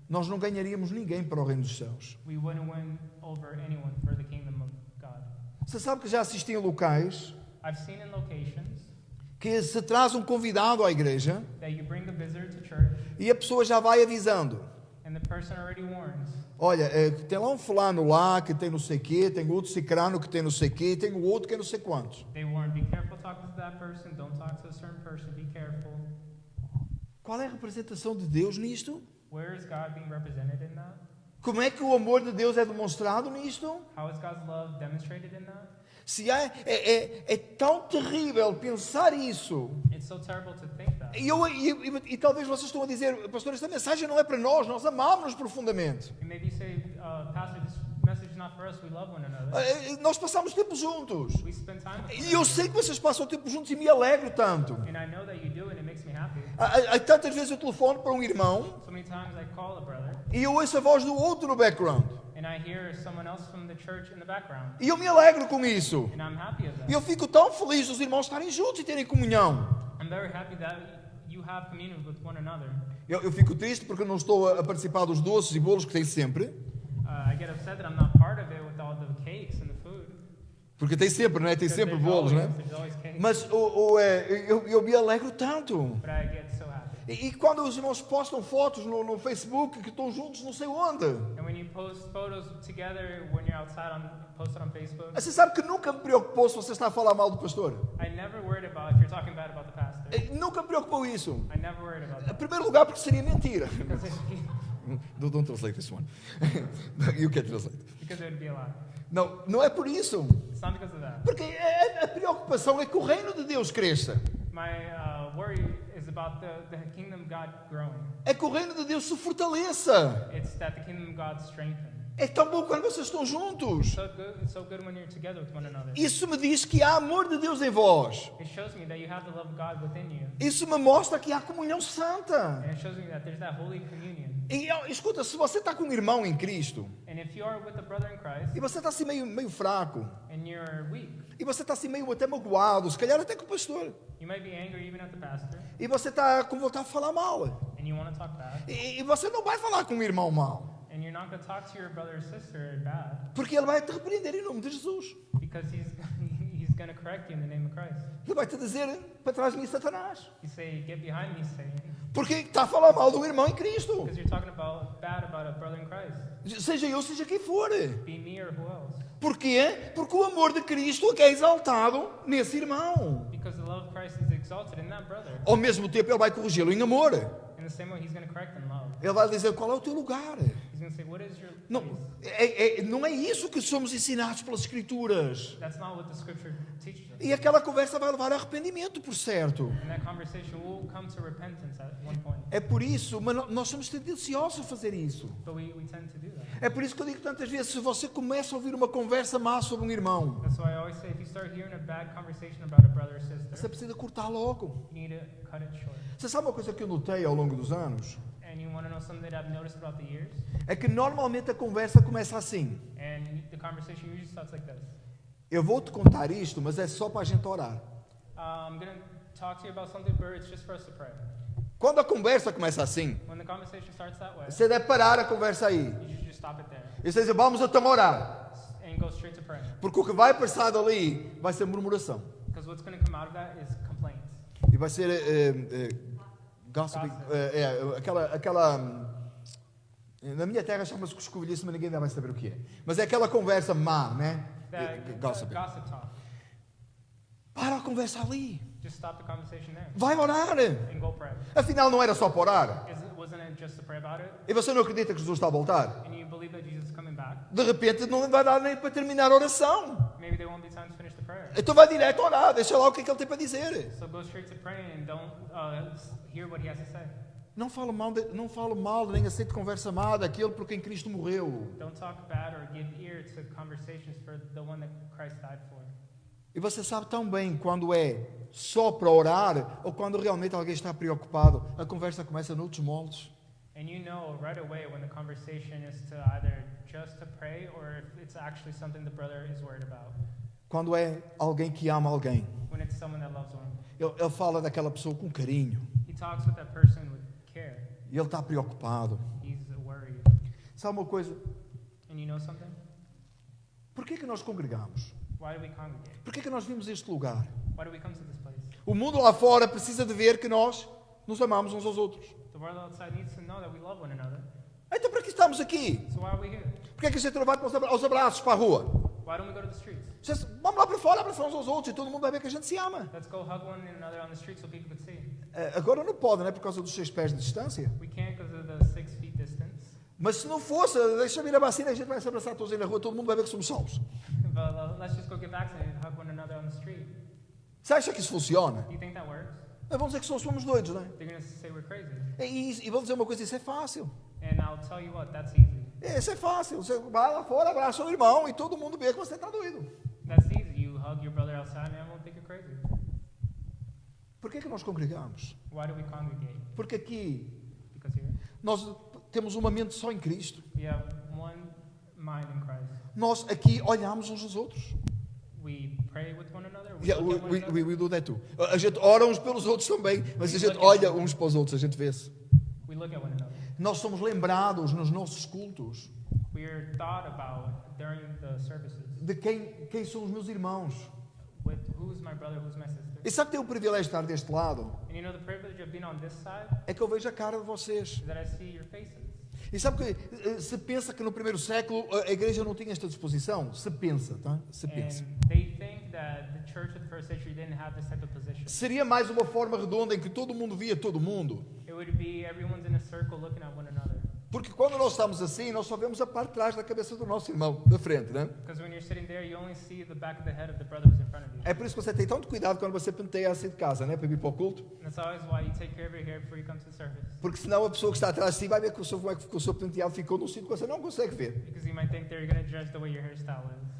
[SPEAKER 1] nós não ganharíamos ninguém para o reino dos céus.
[SPEAKER 2] we wouldn't win over anyone for the kingdom of God.
[SPEAKER 1] Você sabe que já assisti em locais
[SPEAKER 2] I've seen in locations
[SPEAKER 1] que se traz um convidado à igreja
[SPEAKER 2] that you bring a visitor to church
[SPEAKER 1] e a pessoa já vai avisando:
[SPEAKER 2] and the person already warns.
[SPEAKER 1] olha, tem lá um fulano lá que tem não sei o quê, tem outro cicrano que tem não sei o quê, tem o outro que é não sei quantos.
[SPEAKER 2] They warn, be careful talking to that person, don't talk to a certain person, be careful.
[SPEAKER 1] Qual é a representação de Deus nisto?
[SPEAKER 2] Where is God being represented in that?
[SPEAKER 1] Como é que o amor de Deus é demonstrado nisto?
[SPEAKER 2] How is God's love demonstrated in that?
[SPEAKER 1] Se é tão terrível pensar isso.
[SPEAKER 2] It's so terrible to think that.
[SPEAKER 1] E talvez vocês estão a dizer: pastor, esta mensagem não é para nós amamos-nos profundamente.
[SPEAKER 2] And maybe you say, Pastor, this message is not for us, we love one another.
[SPEAKER 1] Nós passamos tempo juntos.
[SPEAKER 2] We spend time with
[SPEAKER 1] E eu sei que vocês passam tempo juntos e me alegro tanto.
[SPEAKER 2] And I know that you do, and it makes me happy.
[SPEAKER 1] Há tantas vezes eu telefono para um irmão
[SPEAKER 2] So many times I call a brother,
[SPEAKER 1] e eu ouço a voz do outro no background.
[SPEAKER 2] and I hear someone else from the church in the background.
[SPEAKER 1] E eu me alegro com isso.
[SPEAKER 2] And I'm happy of
[SPEAKER 1] E
[SPEAKER 2] that.
[SPEAKER 1] eu fico tão feliz dos irmãos estarem juntos e terem comunhão.
[SPEAKER 2] I'm very happy that you have communion with one another.
[SPEAKER 1] Eu fico triste porque não estou a participar dos doces e bolos que tem sempre.
[SPEAKER 2] I get upset that I'm not part of it with all the cakes and the food.
[SPEAKER 1] Porque tem sempre, não é? Tem sempre bolos, não é?
[SPEAKER 2] There's always cake.
[SPEAKER 1] Mas eu me alegro tanto.
[SPEAKER 2] But I get so happy.
[SPEAKER 1] E quando os irmãos postam fotos no Facebook que estão juntos não sei onde.
[SPEAKER 2] And when you post photos together when you're outside, post it on Facebook.
[SPEAKER 1] Você sabe que nunca me preocupou se você está a falar mal do pastor.
[SPEAKER 2] I never worried about if you're talking bad about the pastor.
[SPEAKER 1] Nunca me preocupou isso.
[SPEAKER 2] I never worried about
[SPEAKER 1] Em
[SPEAKER 2] that.
[SPEAKER 1] primeiro lugar porque seria mentira.
[SPEAKER 2] Because
[SPEAKER 1] Don't translate this one. You can translate.
[SPEAKER 2] it would be a lie.
[SPEAKER 1] Não é por isso.
[SPEAKER 2] It's not because of that.
[SPEAKER 1] Porque a preocupação é que o reino de Deus cresça.
[SPEAKER 2] My worry is about the kingdom of God growing.
[SPEAKER 1] É que o reino de Deus se fortaleça.
[SPEAKER 2] It's that the kingdom of God strengthens.
[SPEAKER 1] É tão bom quando vocês estão juntos.
[SPEAKER 2] It's so good when you're together with one another.
[SPEAKER 1] Isso me diz que há amor de Deus em vós.
[SPEAKER 2] It shows me that you have the love of God within you.
[SPEAKER 1] Isso me mostra que há comunhão santa.
[SPEAKER 2] And it shows me that there's that holy communion.
[SPEAKER 1] E escuta, se você está com um irmão em Cristo
[SPEAKER 2] And if you are with a brother in Christ
[SPEAKER 1] e você está assim meio fraco
[SPEAKER 2] and you're weak,
[SPEAKER 1] e você está assim meio até magoado, se calhar até com o pastor,
[SPEAKER 2] you might be angry even at the pastor
[SPEAKER 1] e você está com vontade de falar mal,
[SPEAKER 2] and you want to talk bad,
[SPEAKER 1] e você não vai falar com o irmão mal,
[SPEAKER 2] and you're not going to talk to your brother or sister bad
[SPEAKER 1] porque ele vai te repreender em nome de Jesus.
[SPEAKER 2] because he's going to correct you in the name of Christ.
[SPEAKER 1] Ele vai te dizer: para trás de mim, Satanás,
[SPEAKER 2] You say, get behind me, Satan,
[SPEAKER 1] porque está a falar mal de um irmão em Cristo,
[SPEAKER 2] because you're talking bad about a brother in Christ.
[SPEAKER 1] seja eu, seja quem for.
[SPEAKER 2] Be me or who else?
[SPEAKER 1] Porquê? Porque o amor de Cristo é exaltado nesse irmão.
[SPEAKER 2] Because the love of Christ is exalted in that brother.
[SPEAKER 1] Ao mesmo tempo, ele vai corrigi-lo em amor.
[SPEAKER 2] In the same way, he's going to correct in love.
[SPEAKER 1] Ele vai dizer qual é o teu lugar.
[SPEAKER 2] He's going to say, what is your
[SPEAKER 1] Não,
[SPEAKER 2] place?
[SPEAKER 1] não é isso que somos ensinados pelas Escrituras.
[SPEAKER 2] That's not what the scripture teaches us.
[SPEAKER 1] E aquela conversa vai levar a arrependimento, por certo.
[SPEAKER 2] And that conversation will come to repentance at one point.
[SPEAKER 1] É por isso, mas nós somos tendenciosos a fazer isso.
[SPEAKER 2] But we tend to do that.
[SPEAKER 1] É por isso que eu digo tantas vezes, se você começa a ouvir uma conversa má sobre um irmão,
[SPEAKER 2] That's why I always say, if you start hearing a bad conversation about a brother or
[SPEAKER 1] você
[SPEAKER 2] sister,
[SPEAKER 1] precisa cortar logo.
[SPEAKER 2] you need to cut it short.
[SPEAKER 1] Você sabe uma coisa que eu notei ao longo dos anos?
[SPEAKER 2] And you want to know something that I've noticed throughout the years?
[SPEAKER 1] É que normalmente a conversa começa assim.
[SPEAKER 2] And the conversation usually starts like this.
[SPEAKER 1] Eu vou te contar isto, mas é só para a gente orar.
[SPEAKER 2] I'm going to talk to you about something, but it's just for us to pray.
[SPEAKER 1] Quando a conversa começa assim,
[SPEAKER 2] When the conversation starts that way,
[SPEAKER 1] você deve parar a conversa aí.
[SPEAKER 2] you should just stop it there
[SPEAKER 1] E você diz, vamos então orar.
[SPEAKER 2] and go straight to prayer.
[SPEAKER 1] Porque o que vai passar dali vai ser murmuração.
[SPEAKER 2] Because what's going to come out of that is complaints.
[SPEAKER 1] E vai ser gossiping. Na minha terra chama-se coscovilhice, mas ninguém ainda vai saber o que é. Mas é aquela conversa má, né? Gossiping.
[SPEAKER 2] Gossip talk.
[SPEAKER 1] Para a conversa ali.
[SPEAKER 2] Just stop the conversation there
[SPEAKER 1] Vai orar.
[SPEAKER 2] and go pray.
[SPEAKER 1] Afinal, não era só para orar.
[SPEAKER 2] Wasn't it just to pray about it?
[SPEAKER 1] E você não acredita que Jesus está a voltar?
[SPEAKER 2] And you believe that Jesus is coming back?
[SPEAKER 1] De repente, não vai dar nem para terminar a oração.
[SPEAKER 2] Maybe there won't be time to finish the prayer.
[SPEAKER 1] Então vai direto orar. Deixa lá o que é que ele tem para dizer.
[SPEAKER 2] So go straight to praying and don't hear what he has to say.
[SPEAKER 1] Não falo mal, nem aceito conversa má daquele por quem Cristo morreu.
[SPEAKER 2] Don't talk bad or give ear to conversations for the one that Christ died for.
[SPEAKER 1] E você sabe tão bem quando é só para orar ou quando realmente alguém está preocupado. A conversa começa noutros moldes.
[SPEAKER 2] And you know right away when the conversation is to either just to pray or if it's actually something the brother is worried about.
[SPEAKER 1] Quando é alguém que ama alguém.
[SPEAKER 2] When it's someone that loves one.
[SPEAKER 1] Ele fala daquela pessoa com carinho.
[SPEAKER 2] He talks with that person with care.
[SPEAKER 1] E ele está preocupado.
[SPEAKER 2] He's worried.
[SPEAKER 1] Sabe uma coisa?
[SPEAKER 2] And you know something?
[SPEAKER 1] Por que é que nós congregamos?
[SPEAKER 2] Why do we congregate?
[SPEAKER 1] Por que é que nós vimos este lugar?
[SPEAKER 2] Why do we come to this place?
[SPEAKER 1] O mundo lá fora precisa de ver que nós nos amamos uns aos outros.
[SPEAKER 2] The world outside needs to know that we love one another.
[SPEAKER 1] Então para que estamos aqui?
[SPEAKER 2] So why are we here?
[SPEAKER 1] Por que é que a gente não vai aos abraços para a rua?
[SPEAKER 2] Why don't we go to the streets?
[SPEAKER 1] Vamos lá para fora, abraçar uns aos outros e todo mundo vai ver que a gente se ama.
[SPEAKER 2] Let's go hug one another on the street so people could see.
[SPEAKER 1] Agora não pode, não é? Por causa dos 6 pés de distância.
[SPEAKER 2] We can't because of the 6 feet distance.
[SPEAKER 1] Mas se não fosse, deixa vir a vacina, a gente vai se abraçar todos aí na rua, todo mundo vai ver que somos salvos.
[SPEAKER 2] But let's just go get vaccinated and hug one another on the street.
[SPEAKER 1] Você acha que isso funciona?
[SPEAKER 2] Do you think that works?
[SPEAKER 1] Vamos dizer que só somos doidos, não é?
[SPEAKER 2] They're going to say we're crazy.
[SPEAKER 1] E vou dizer uma coisa, isso é fácil.
[SPEAKER 2] And I'll tell you what, that's easy.
[SPEAKER 1] Isso é fácil. Você vai lá fora, abraça o irmão e todo mundo vê que você está doido.
[SPEAKER 2] That's easy. You hug your brother outside and everyone will think you're crazy.
[SPEAKER 1] Por que é que nós congregamos?
[SPEAKER 2] Why do we congregate?
[SPEAKER 1] Porque aqui
[SPEAKER 2] Because here
[SPEAKER 1] nós temos uma mente só em Cristo.
[SPEAKER 2] we have one mind in Christ.
[SPEAKER 1] Nós aqui olhamos uns aos outros.
[SPEAKER 2] We pray with one another. We
[SPEAKER 1] Yeah,
[SPEAKER 2] look at one another.
[SPEAKER 1] we do that too. A gente ora uns pelos outros também, mas a gente olha uns para os outros, a gente vê-se.
[SPEAKER 2] We look at one another.
[SPEAKER 1] Nós somos lembrados nos nossos cultos
[SPEAKER 2] We are thought about during the services.
[SPEAKER 1] de quem são os meus irmãos.
[SPEAKER 2] With who's my brother, who's my sister.
[SPEAKER 1] E sabe que tem o privilégio de estar deste lado?
[SPEAKER 2] And you know the privilege of being on this side
[SPEAKER 1] É que eu vejo a cara de vocês.
[SPEAKER 2] is that I see your faces.
[SPEAKER 1] E sabe que se pensa que no primeiro século a igreja não tinha esta disposição? Se pensa, tá? Se pensa.
[SPEAKER 2] And they think that the church of the first century didn't have this type of position.
[SPEAKER 1] Seria mais uma forma redonda em que todo mundo via todo mundo.
[SPEAKER 2] It would be everyone's in a circle looking at one another.
[SPEAKER 1] Porque quando nós estamos assim, nós só vemos a parte de trás da cabeça do nosso irmão, da frente, né?
[SPEAKER 2] Because when you're sitting there, you only see the back of the head of the brother who's in front of you.
[SPEAKER 1] É por isso que você tem tanto cuidado quando você penteia assim de casa, né? Para vir para o culto.
[SPEAKER 2] And that's always why you take care of your hair before you come to the service.
[SPEAKER 1] Porque senão a pessoa que está atrás de si vai ver que o seu penteado ficou num sítio que você não consegue ver.
[SPEAKER 2] Because you might think they're going to judge the way your hairstyle is.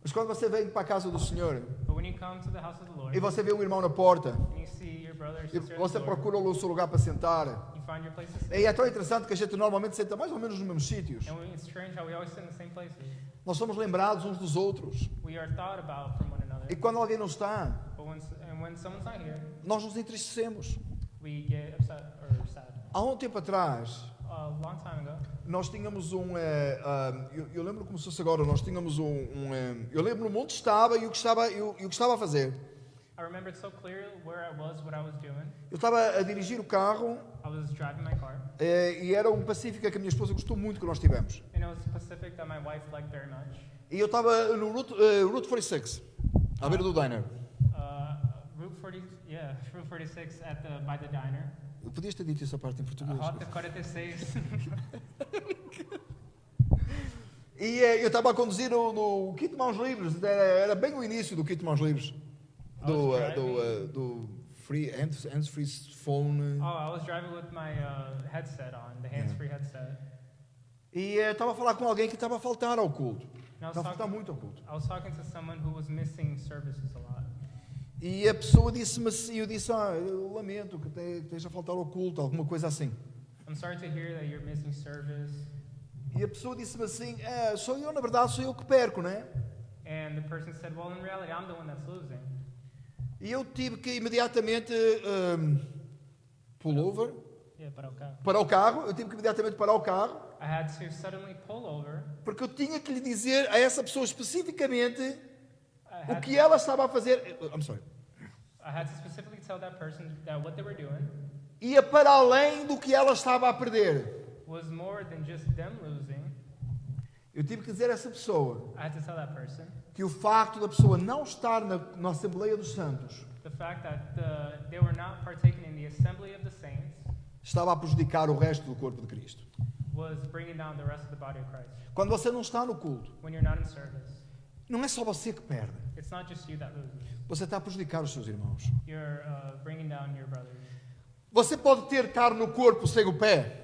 [SPEAKER 1] Mas quando você vem para a casa do Senhor
[SPEAKER 2] But when you come to the house of the Lord,
[SPEAKER 1] e você vê um irmão na porta,
[SPEAKER 2] and you see your brother or
[SPEAKER 1] e
[SPEAKER 2] sister in
[SPEAKER 1] você
[SPEAKER 2] the Lord,
[SPEAKER 1] procura o seu lugar para sentar,
[SPEAKER 2] you find your place to sit.
[SPEAKER 1] e é tão interessante que a gente normalmente senta mais ou menos nos mesmos sítios.
[SPEAKER 2] And it's strange how we always sit in the same places.
[SPEAKER 1] Nós somos lembrados uns dos outros.
[SPEAKER 2] We are thought about from one another.
[SPEAKER 1] E quando alguém não está,
[SPEAKER 2] But when someone's not here,
[SPEAKER 1] nós nos entristecemos.
[SPEAKER 2] we get upset or sad.
[SPEAKER 1] Há um tempo atrás,
[SPEAKER 2] A long time ago,
[SPEAKER 1] nós tínhamos eu lembro como se fosse agora, nós tínhamos eu lembro onde estava e o que estava a fazer.
[SPEAKER 2] I remembered so clearly where I was, what I was doing.
[SPEAKER 1] Eu estava a dirigir o carro
[SPEAKER 2] I was driving my car,
[SPEAKER 1] e era um Pacifica que a minha esposa gostou muito que nós tivemos.
[SPEAKER 2] and it was a Pacific that my wife liked very much.
[SPEAKER 1] E eu estava no Route 46, à beira do diner.
[SPEAKER 2] Route 46 by the diner.
[SPEAKER 1] Podias ter dito essa parte em português.
[SPEAKER 2] Rota 46.
[SPEAKER 1] E eu estava a conduzir no Kit Mãos Livres, era bem o início do Kit Mãos Livres, do free hands-free phone.
[SPEAKER 2] Oh, I was driving with my headset on, the hands-free headset.
[SPEAKER 1] E estava a falar com alguém que estava a faltar ao culto.
[SPEAKER 2] And I was
[SPEAKER 1] Estava a faltar
[SPEAKER 2] talking-
[SPEAKER 1] muito ao culto.
[SPEAKER 2] I was talking to someone who was missing services a lot.
[SPEAKER 1] E a pessoa disse-me assim, eu disse, eu lamento que esteja a faltar ao culto, alguma coisa assim.
[SPEAKER 2] I'm sorry to hear that you're missing service.
[SPEAKER 1] E a pessoa disse-me assim, na verdade sou eu que perco, né?
[SPEAKER 2] And the person said, well, in reality, I'm the one that's losing.
[SPEAKER 1] E eu tive que imediatamente pull over, parar o carro, eu tive que imediatamente parar o carro,
[SPEAKER 2] I had to suddenly pull over.
[SPEAKER 1] porque eu tinha que lhe dizer a essa pessoa especificamente
[SPEAKER 2] I
[SPEAKER 1] o
[SPEAKER 2] had,
[SPEAKER 1] que ela estava a fazer. I'm sorry.
[SPEAKER 2] I had to specifically tell that person that what they were doing
[SPEAKER 1] Ia para além do que ela estava a perder.
[SPEAKER 2] was more than just them losing.
[SPEAKER 1] Eu tive que dizer a essa pessoa
[SPEAKER 2] I had to tell that person
[SPEAKER 1] que o facto da pessoa não estar na Assembleia dos Santos
[SPEAKER 2] the fact that they were not partaking in the assembly of the saints
[SPEAKER 1] estava a prejudicar o resto do corpo de Cristo.
[SPEAKER 2] was bringing down the rest of the body of Christ.
[SPEAKER 1] Quando você não está no culto,
[SPEAKER 2] When you're not in service,
[SPEAKER 1] não é só você que perde.
[SPEAKER 2] it's not just you that loses.
[SPEAKER 1] Você está a prejudicar os seus irmãos.
[SPEAKER 2] You're bringing down your brothers.
[SPEAKER 1] Você pode ter carne no corpo sem o pé.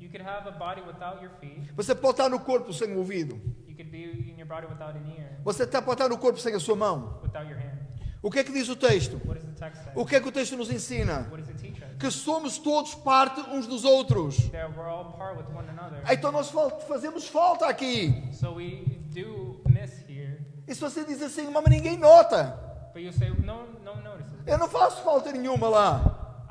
[SPEAKER 2] You could have a body without your feet.
[SPEAKER 1] Você pode estar no corpo sem o ouvido.
[SPEAKER 2] You could be in your body without an ear,
[SPEAKER 1] Você pode estar no corpo sem a sua mão.
[SPEAKER 2] without your hand.
[SPEAKER 1] O que é que diz o texto?
[SPEAKER 2] What does the text say?
[SPEAKER 1] O que é que o texto nos ensina?
[SPEAKER 2] What does it teach us?
[SPEAKER 1] Que somos todos parte uns dos outros.
[SPEAKER 2] That we're all part with one another.
[SPEAKER 1] Então nós fazemos falta aqui.
[SPEAKER 2] So we do miss here.
[SPEAKER 1] E se você diz assim, mas ninguém nota.
[SPEAKER 2] But you say, no one notices.
[SPEAKER 1] Eu não faço falta nenhuma lá.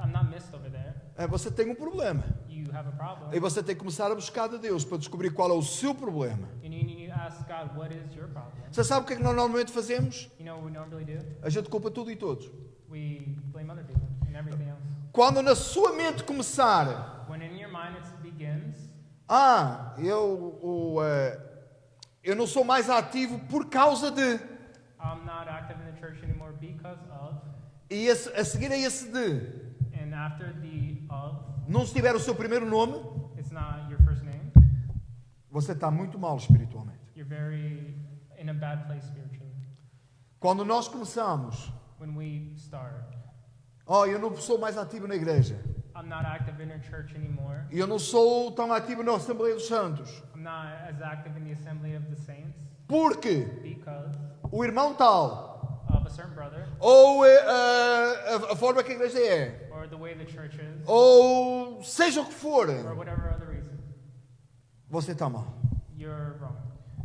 [SPEAKER 2] I'm not missed over there.
[SPEAKER 1] Você tem um problema.
[SPEAKER 2] You have a problem.
[SPEAKER 1] E você tem que começar a buscar de Deus para descobrir qual é o seu problema.
[SPEAKER 2] And you need to ask God, what is your problem?
[SPEAKER 1] Você sabe o que é que nós normalmente fazemos?
[SPEAKER 2] You know what we normally do?
[SPEAKER 1] A gente culpa tudo e todos.
[SPEAKER 2] We blame other people and everything else.
[SPEAKER 1] Quando na sua mente começar,
[SPEAKER 2] When in your mind it begins,
[SPEAKER 1] eu não sou mais ativo por causa de.
[SPEAKER 2] I'm not active in the church anymore because of,
[SPEAKER 1] E a seguir a esse de,
[SPEAKER 2] and after the of,
[SPEAKER 1] não se tiver o seu primeiro nome,
[SPEAKER 2] it's not your first name.
[SPEAKER 1] você está muito mal espiritualmente.
[SPEAKER 2] You're very in a bad place spiritually.
[SPEAKER 1] Quando nós começamos,
[SPEAKER 2] When we start,
[SPEAKER 1] eu não sou mais ativo na igreja.
[SPEAKER 2] I'm not active in a church anymore.
[SPEAKER 1] E eu não sou tão ativo na Assembleia dos Santos.
[SPEAKER 2] I'm not as active in the assembly of the saints
[SPEAKER 1] Porque
[SPEAKER 2] because
[SPEAKER 1] o irmão tal,
[SPEAKER 2] of a certain brother
[SPEAKER 1] ou a forma que a igreja é,
[SPEAKER 2] or the way the church is
[SPEAKER 1] ou seja o que for,
[SPEAKER 2] or whatever other reason.
[SPEAKER 1] você está mal.
[SPEAKER 2] You're wrong.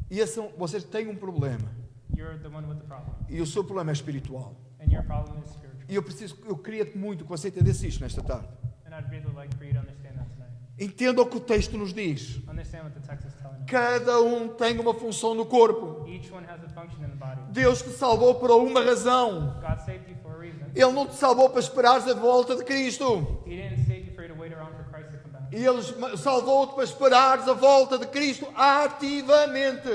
[SPEAKER 1] E você tem um problema.
[SPEAKER 2] You're the one with the problem.
[SPEAKER 1] E o seu problema é espiritual.
[SPEAKER 2] And your problem is spiritual.
[SPEAKER 1] E eu queria muito que você entendesse isto nesta tarde.
[SPEAKER 2] And I'd really like for you to understand that tonight.
[SPEAKER 1] Entenda o que o texto nos diz.
[SPEAKER 2] Understand what the text is telling us.
[SPEAKER 1] Cada um tem uma função no corpo.
[SPEAKER 2] Each one has a function in the body.
[SPEAKER 1] Deus te salvou por uma razão.
[SPEAKER 2] God saved you for a reason.
[SPEAKER 1] Ele não te salvou para esperares a volta de Cristo.
[SPEAKER 2] He didn't save you for you to wait around for Christ to come back.
[SPEAKER 1] Ele salvou-te para esperares a volta de Cristo ativamente.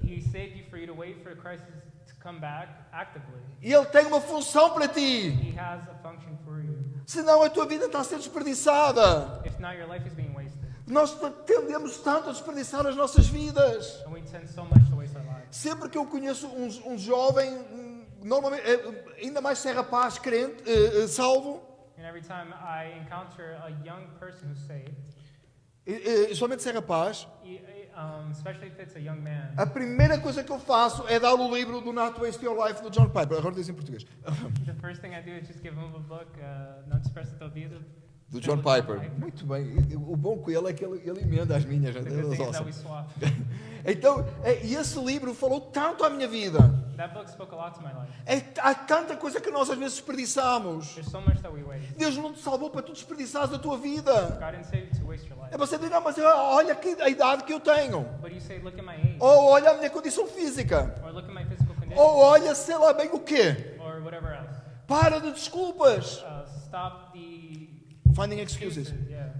[SPEAKER 2] He saved you for you to wait for Christ to come back actively.
[SPEAKER 1] E Ele tem uma função para ti.
[SPEAKER 2] He has a function for you.
[SPEAKER 1] Senão a tua vida está a ser desperdiçada.
[SPEAKER 2] If not, your life is being wasted.
[SPEAKER 1] Nós tendemos tanto a desperdiçar as nossas vidas.
[SPEAKER 2] And we tend so much to waste our lives.
[SPEAKER 1] Sempre que eu conheço um jovem, normalmente, ainda mais se é rapaz, crente, salvo,
[SPEAKER 2] And every time I encounter a young person who's saved,
[SPEAKER 1] somente se é rapaz,
[SPEAKER 2] especially if it's a young man,
[SPEAKER 1] a primeira coisa que eu faço é dar o livro do Not Waste Your Life do John Piper. Agora diz em português.
[SPEAKER 2] the first thing I do is just give him a book, Não Despreza Tua Vida.
[SPEAKER 1] Do John Piper. Muito bem. O bom com ele é que ele emenda as minhas.
[SPEAKER 2] The good thing is that we swap.
[SPEAKER 1] Então, e esse livro falou tanto à minha vida.
[SPEAKER 2] That book spoke a lot to my life.
[SPEAKER 1] Há tanta coisa que nós às vezes desperdiçamos.
[SPEAKER 2] There's so much that we waste.
[SPEAKER 1] Deus não te salvou para tu desperdiçares a tua vida.
[SPEAKER 2] God didn't save you to waste your life.
[SPEAKER 1] É você dizer, não, mas olha a idade que eu tenho.
[SPEAKER 2] But you say, look at my age,
[SPEAKER 1] Ou olha a minha condição física.
[SPEAKER 2] or look at my physical condition,
[SPEAKER 1] Ou olha sei lá bem o quê.
[SPEAKER 2] or whatever else.
[SPEAKER 1] Para de desculpas.
[SPEAKER 2] Stop the
[SPEAKER 1] Finding excuses.
[SPEAKER 2] Yeah.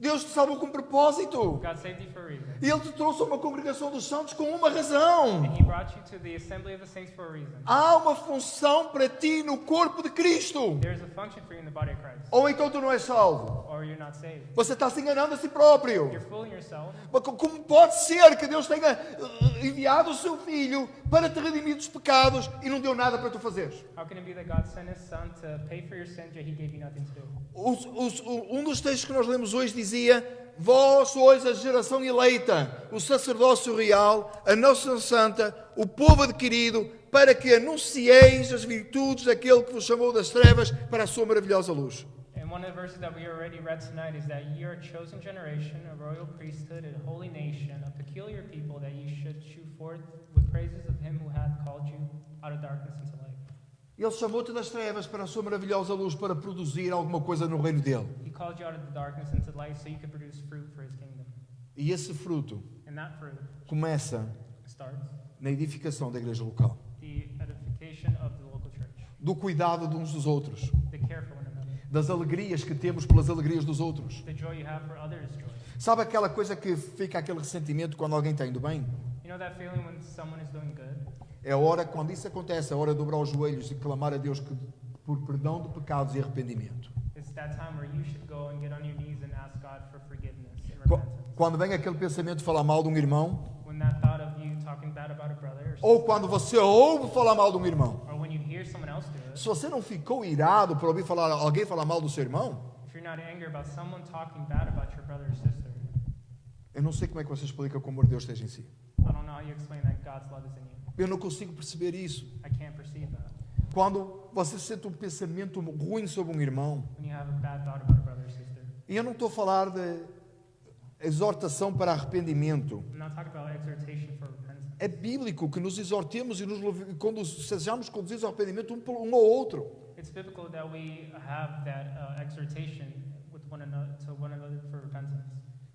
[SPEAKER 1] Deus te salvou com propósito.
[SPEAKER 2] God saved you for a reason.
[SPEAKER 1] E Ele te trouxe a uma congregação dos santos com uma razão.
[SPEAKER 2] And He brought you to the assembly of the saints for a reason.
[SPEAKER 1] Há uma função para ti no corpo de Cristo.
[SPEAKER 2] There's a function for you in the body of Christ.
[SPEAKER 1] Ou então tu não és salvo.
[SPEAKER 2] Or you're not saved.
[SPEAKER 1] Você está se enganando a si próprio.
[SPEAKER 2] You're fooling yourself.
[SPEAKER 1] Mas como pode ser que Deus tenha enviado o seu Filho para te redimir dos pecados e não deu nada para tu fazeres?
[SPEAKER 2] How can it be that God sent His Son to pay for your sins, yet He gave you nothing to do?
[SPEAKER 1] Um dos textos que nós lemos hoje dizia: vós sois a geração eleita, o sacerdócio real, a nação santa, o povo adquirido, para que anuncieis as virtudes daquele que vos chamou das trevas para a sua maravilhosa luz.
[SPEAKER 2] And one of the verses that we already read tonight is that ye are a chosen generation, a royal priesthood, a holy nation, a peculiar people, that ye should shew forth with praises of Him who hath called you out of darkness into light.
[SPEAKER 1] Ele chamou-te das trevas para a sua maravilhosa luz para produzir alguma coisa no reino dele.
[SPEAKER 2] He called you out of the darkness into light so you could produce fruit for His kingdom.
[SPEAKER 1] E esse fruto
[SPEAKER 2] And that fruit
[SPEAKER 1] começa
[SPEAKER 2] starts
[SPEAKER 1] na edificação da igreja local,
[SPEAKER 2] the edification of the local church,
[SPEAKER 1] do cuidado de uns dos outros,
[SPEAKER 2] the care for one another,
[SPEAKER 1] das alegrias que temos pelas alegrias dos outros.
[SPEAKER 2] the joy you have for others' joy.
[SPEAKER 1] Sabe aquela coisa que fica aquele ressentimento quando alguém está indo bem?
[SPEAKER 2] You know that feeling when someone is doing good?
[SPEAKER 1] É a hora, quando isso acontece, é a hora de dobrar os joelhos e clamar a Deus por perdão de pecados e arrependimento.
[SPEAKER 2] It's that time where you should go and get on your knees and ask God for forgiveness and
[SPEAKER 1] Qu-
[SPEAKER 2] repentance.
[SPEAKER 1] Quando vem aquele pensamento de falar mal de um irmão,
[SPEAKER 2] When that thought of you talking bad about a brother,
[SPEAKER 1] ou quando você ouve falar mal de um irmão,
[SPEAKER 2] or when you hear someone else do it,
[SPEAKER 1] se você não ficou irado por ouvir falar, alguém falar mal do seu irmão,
[SPEAKER 2] if you're not angry about someone talking bad about your brother or sister,
[SPEAKER 1] eu não sei como é que você explica como o amor de Deus esteja em si.
[SPEAKER 2] I don't know how you explain that God's love is in you.
[SPEAKER 1] Eu não consigo perceber isso.
[SPEAKER 2] I can't perceive that.
[SPEAKER 1] Quando você sente um pensamento ruim sobre um irmão,
[SPEAKER 2] When you have a bad thought about a brother or sister.
[SPEAKER 1] e eu não estou a falar de exortação para arrependimento.
[SPEAKER 2] I'm not talking about exhortation for repentance.
[SPEAKER 1] É bíblico que nos exortemos e sejamos conduzidos ao arrependimento um ao outro.
[SPEAKER 2] It's biblical that we have that exhortation with one another to one another for repentance.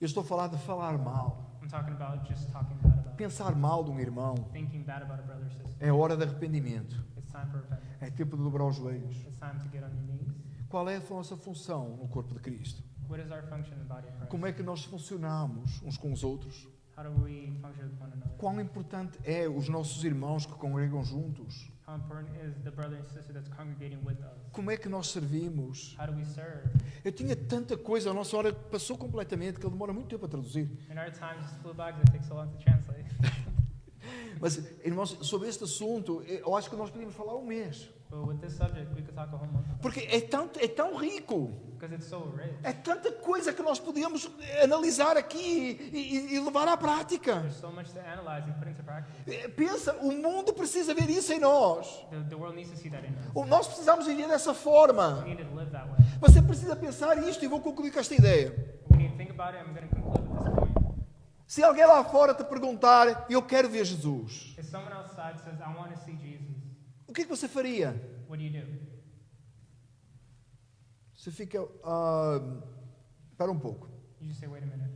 [SPEAKER 1] Eu estou a falar de falar mal,
[SPEAKER 2] I'm talking about just talking bad about,
[SPEAKER 1] pensar mal de um irmão.
[SPEAKER 2] thinking bad about a brother or sister.
[SPEAKER 1] É hora de arrependimento.
[SPEAKER 2] It's time for repentance.
[SPEAKER 1] É tempo de dobrar os joelhos.
[SPEAKER 2] It's time to get on your knees.
[SPEAKER 1] Qual é a nossa função no corpo de Cristo?
[SPEAKER 2] What is our function in the body of Christ?
[SPEAKER 1] Como é que nós funcionamos uns com os outros?
[SPEAKER 2] How do we function with one another?
[SPEAKER 1] Quão importante é os nossos irmãos que congregam juntos?
[SPEAKER 2] How important is the brother and sister that's congregating with us?
[SPEAKER 1] Como é que nós servimos?
[SPEAKER 2] How do we serve?
[SPEAKER 1] Eu tinha tanta coisa, a nossa hora passou completamente, que ele demora muito tempo a traduzir.
[SPEAKER 2] In our time, just flew by because it takes so long to translate.
[SPEAKER 1] Mas, irmãos, sobre este assunto, eu acho que nós podíamos falar um mês.
[SPEAKER 2] But with this subject, we could talk a whole month about
[SPEAKER 1] Porque é tão rico.
[SPEAKER 2] because it's so rich.
[SPEAKER 1] É tanta coisa que nós podíamos analisar aqui e levar à prática.
[SPEAKER 2] There's so much to analyze and put into practice.
[SPEAKER 1] Pensa, o mundo precisa ver isso em nós.
[SPEAKER 2] The world needs to see that in us.
[SPEAKER 1] Nós precisamos viver dessa forma.
[SPEAKER 2] We need to live that way.
[SPEAKER 1] Você precisa pensar isto e vou concluir com esta ideia.
[SPEAKER 2] We need to think about it. I'm going to conclude with this point.
[SPEAKER 1] Se alguém lá fora te perguntar, eu quero ver Jesus,
[SPEAKER 2] If someone outside says, I want to see Jesus,
[SPEAKER 1] o que é que você faria?
[SPEAKER 2] what do you do?
[SPEAKER 1] Você fica, para um pouco.
[SPEAKER 2] You just say, wait a minute.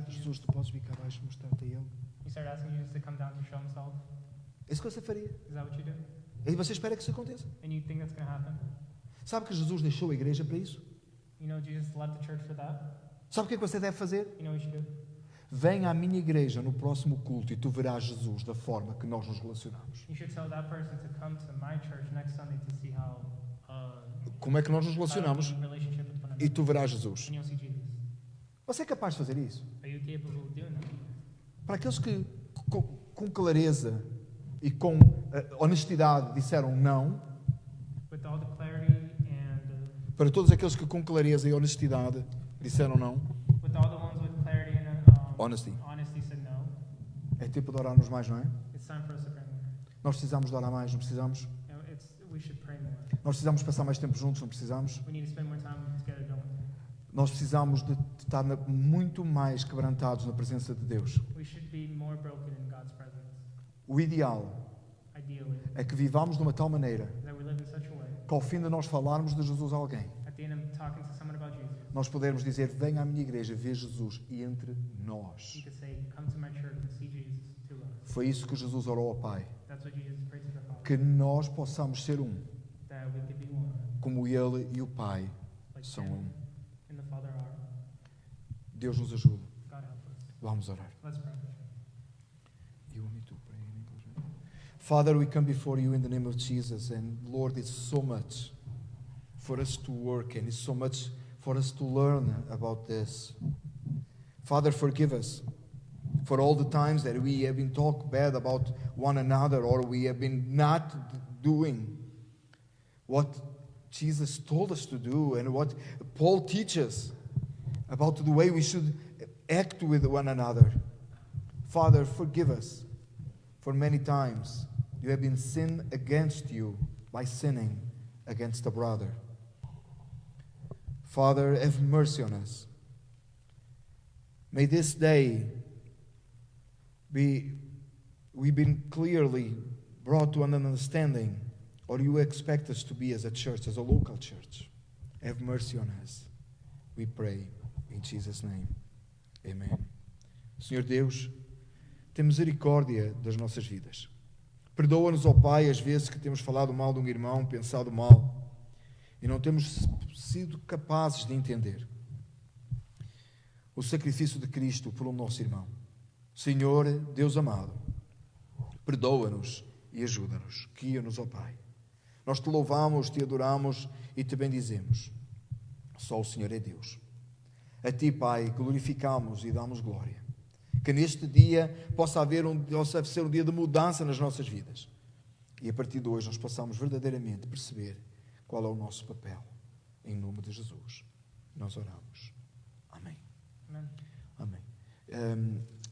[SPEAKER 1] Jesus, tu podes vir cá abaixo e mostrar-te a Ele.
[SPEAKER 2] You start asking Jesus to come down to show himself.
[SPEAKER 1] É isso que você faria.
[SPEAKER 2] Is that what you do?
[SPEAKER 1] E você espera que isso aconteça.
[SPEAKER 2] And you think that's going to happen?
[SPEAKER 1] Sabe que Jesus deixou a igreja para isso?
[SPEAKER 2] You know Jesus left the church for that?
[SPEAKER 1] Sabe o que é que você deve fazer?
[SPEAKER 2] You know what you should do?
[SPEAKER 1] Vem à minha igreja no próximo culto e tu verás Jesus da forma que nós nos relacionamos.
[SPEAKER 2] You should tell that person to come to my church next Sunday to see how
[SPEAKER 1] Como é que nós nos
[SPEAKER 2] how we
[SPEAKER 1] relacionamos
[SPEAKER 2] have a relationship with one
[SPEAKER 1] e
[SPEAKER 2] another.
[SPEAKER 1] tu verás Jesus.
[SPEAKER 2] And you'll see Jesus.
[SPEAKER 1] Você é capaz de fazer isso?
[SPEAKER 2] Are you capable of doing that?
[SPEAKER 1] Para aqueles que com clareza e com honestidade disseram não,
[SPEAKER 2] With all the clarity and
[SPEAKER 1] para todos aqueles que com clareza e honestidade disseram não,
[SPEAKER 2] with all the ones with clarity and
[SPEAKER 1] Honesty.
[SPEAKER 2] honesty said no,
[SPEAKER 1] é tempo de orarmos mais, não é?
[SPEAKER 2] it's time for us to pray more.
[SPEAKER 1] Nós precisamos de orar mais, não precisamos?
[SPEAKER 2] You know, we should pray more.
[SPEAKER 1] Nós precisamos passar mais tempo juntos, não precisamos?
[SPEAKER 2] We need to spend more time together, don't we?
[SPEAKER 1] Nós precisamos de estar muito mais quebrantados na presença de Deus.
[SPEAKER 2] We should be more broken in God's presence.
[SPEAKER 1] O ideal
[SPEAKER 2] Ideally,
[SPEAKER 1] é que vivamos de uma tal maneira
[SPEAKER 2] that we live in such a way.
[SPEAKER 1] que ao fim de nós falarmos de Jesus a alguém,
[SPEAKER 2] At the end of talking to someone about Jesus,
[SPEAKER 1] nós podermos dizer, venha à minha igreja, vê Jesus entre
[SPEAKER 2] you
[SPEAKER 1] nós.
[SPEAKER 2] could say, "Come to my church and see Jesus to us."
[SPEAKER 1] Foi isso que Jesus orou ao Pai.
[SPEAKER 2] That's what Jesus prayed to the Father.
[SPEAKER 1] Que nós possamos ser um,
[SPEAKER 2] That we could be one,
[SPEAKER 1] como Ele e o Pai
[SPEAKER 2] like
[SPEAKER 1] são
[SPEAKER 2] and
[SPEAKER 1] um.
[SPEAKER 2] in the Father are.
[SPEAKER 1] Deus nos ajuda.
[SPEAKER 2] God help us.
[SPEAKER 1] Vamos orar.
[SPEAKER 2] Let's pray.
[SPEAKER 1] You want me to pray in English? Father, we come before you in the name of Jesus, and Lord, it's so much for us to work, and it's so much for us to learn about this. Father, forgive us for all the times that we have been talking bad about one another, or we have been not doing what Jesus told us to do and what Paul teaches about the way we should act with one another. Father, forgive us for many times you have been sinned against you by sinning against a brother. Father, have mercy on us. May this day we've been clearly brought to an understanding, or you expect us to be as a church, as a local church. Have mercy on us. We pray in Jesus' name. Amen. Senhor Deus, tem misericórdia das nossas vidas. Perdoa-nos, ó Pai, as vezes que temos falado mal de um irmão, pensado mal, e não temos sido capazes de entender o sacrifício de Cristo pelo nosso irmão. Senhor, Deus amado, perdoa-nos e ajuda-nos. Guia-nos, ó Pai. Nós te louvamos, te adoramos e te bendizemos. Só o Senhor é Deus. A ti, Pai, glorificamos e damos glória. Que neste dia possa ser um dia de mudança nas nossas vidas. E a partir de hoje nós possamos verdadeiramente perceber qual é o nosso papel. Em nome de Jesus, nós oramos. Amém.
[SPEAKER 2] Amen.
[SPEAKER 1] Amém.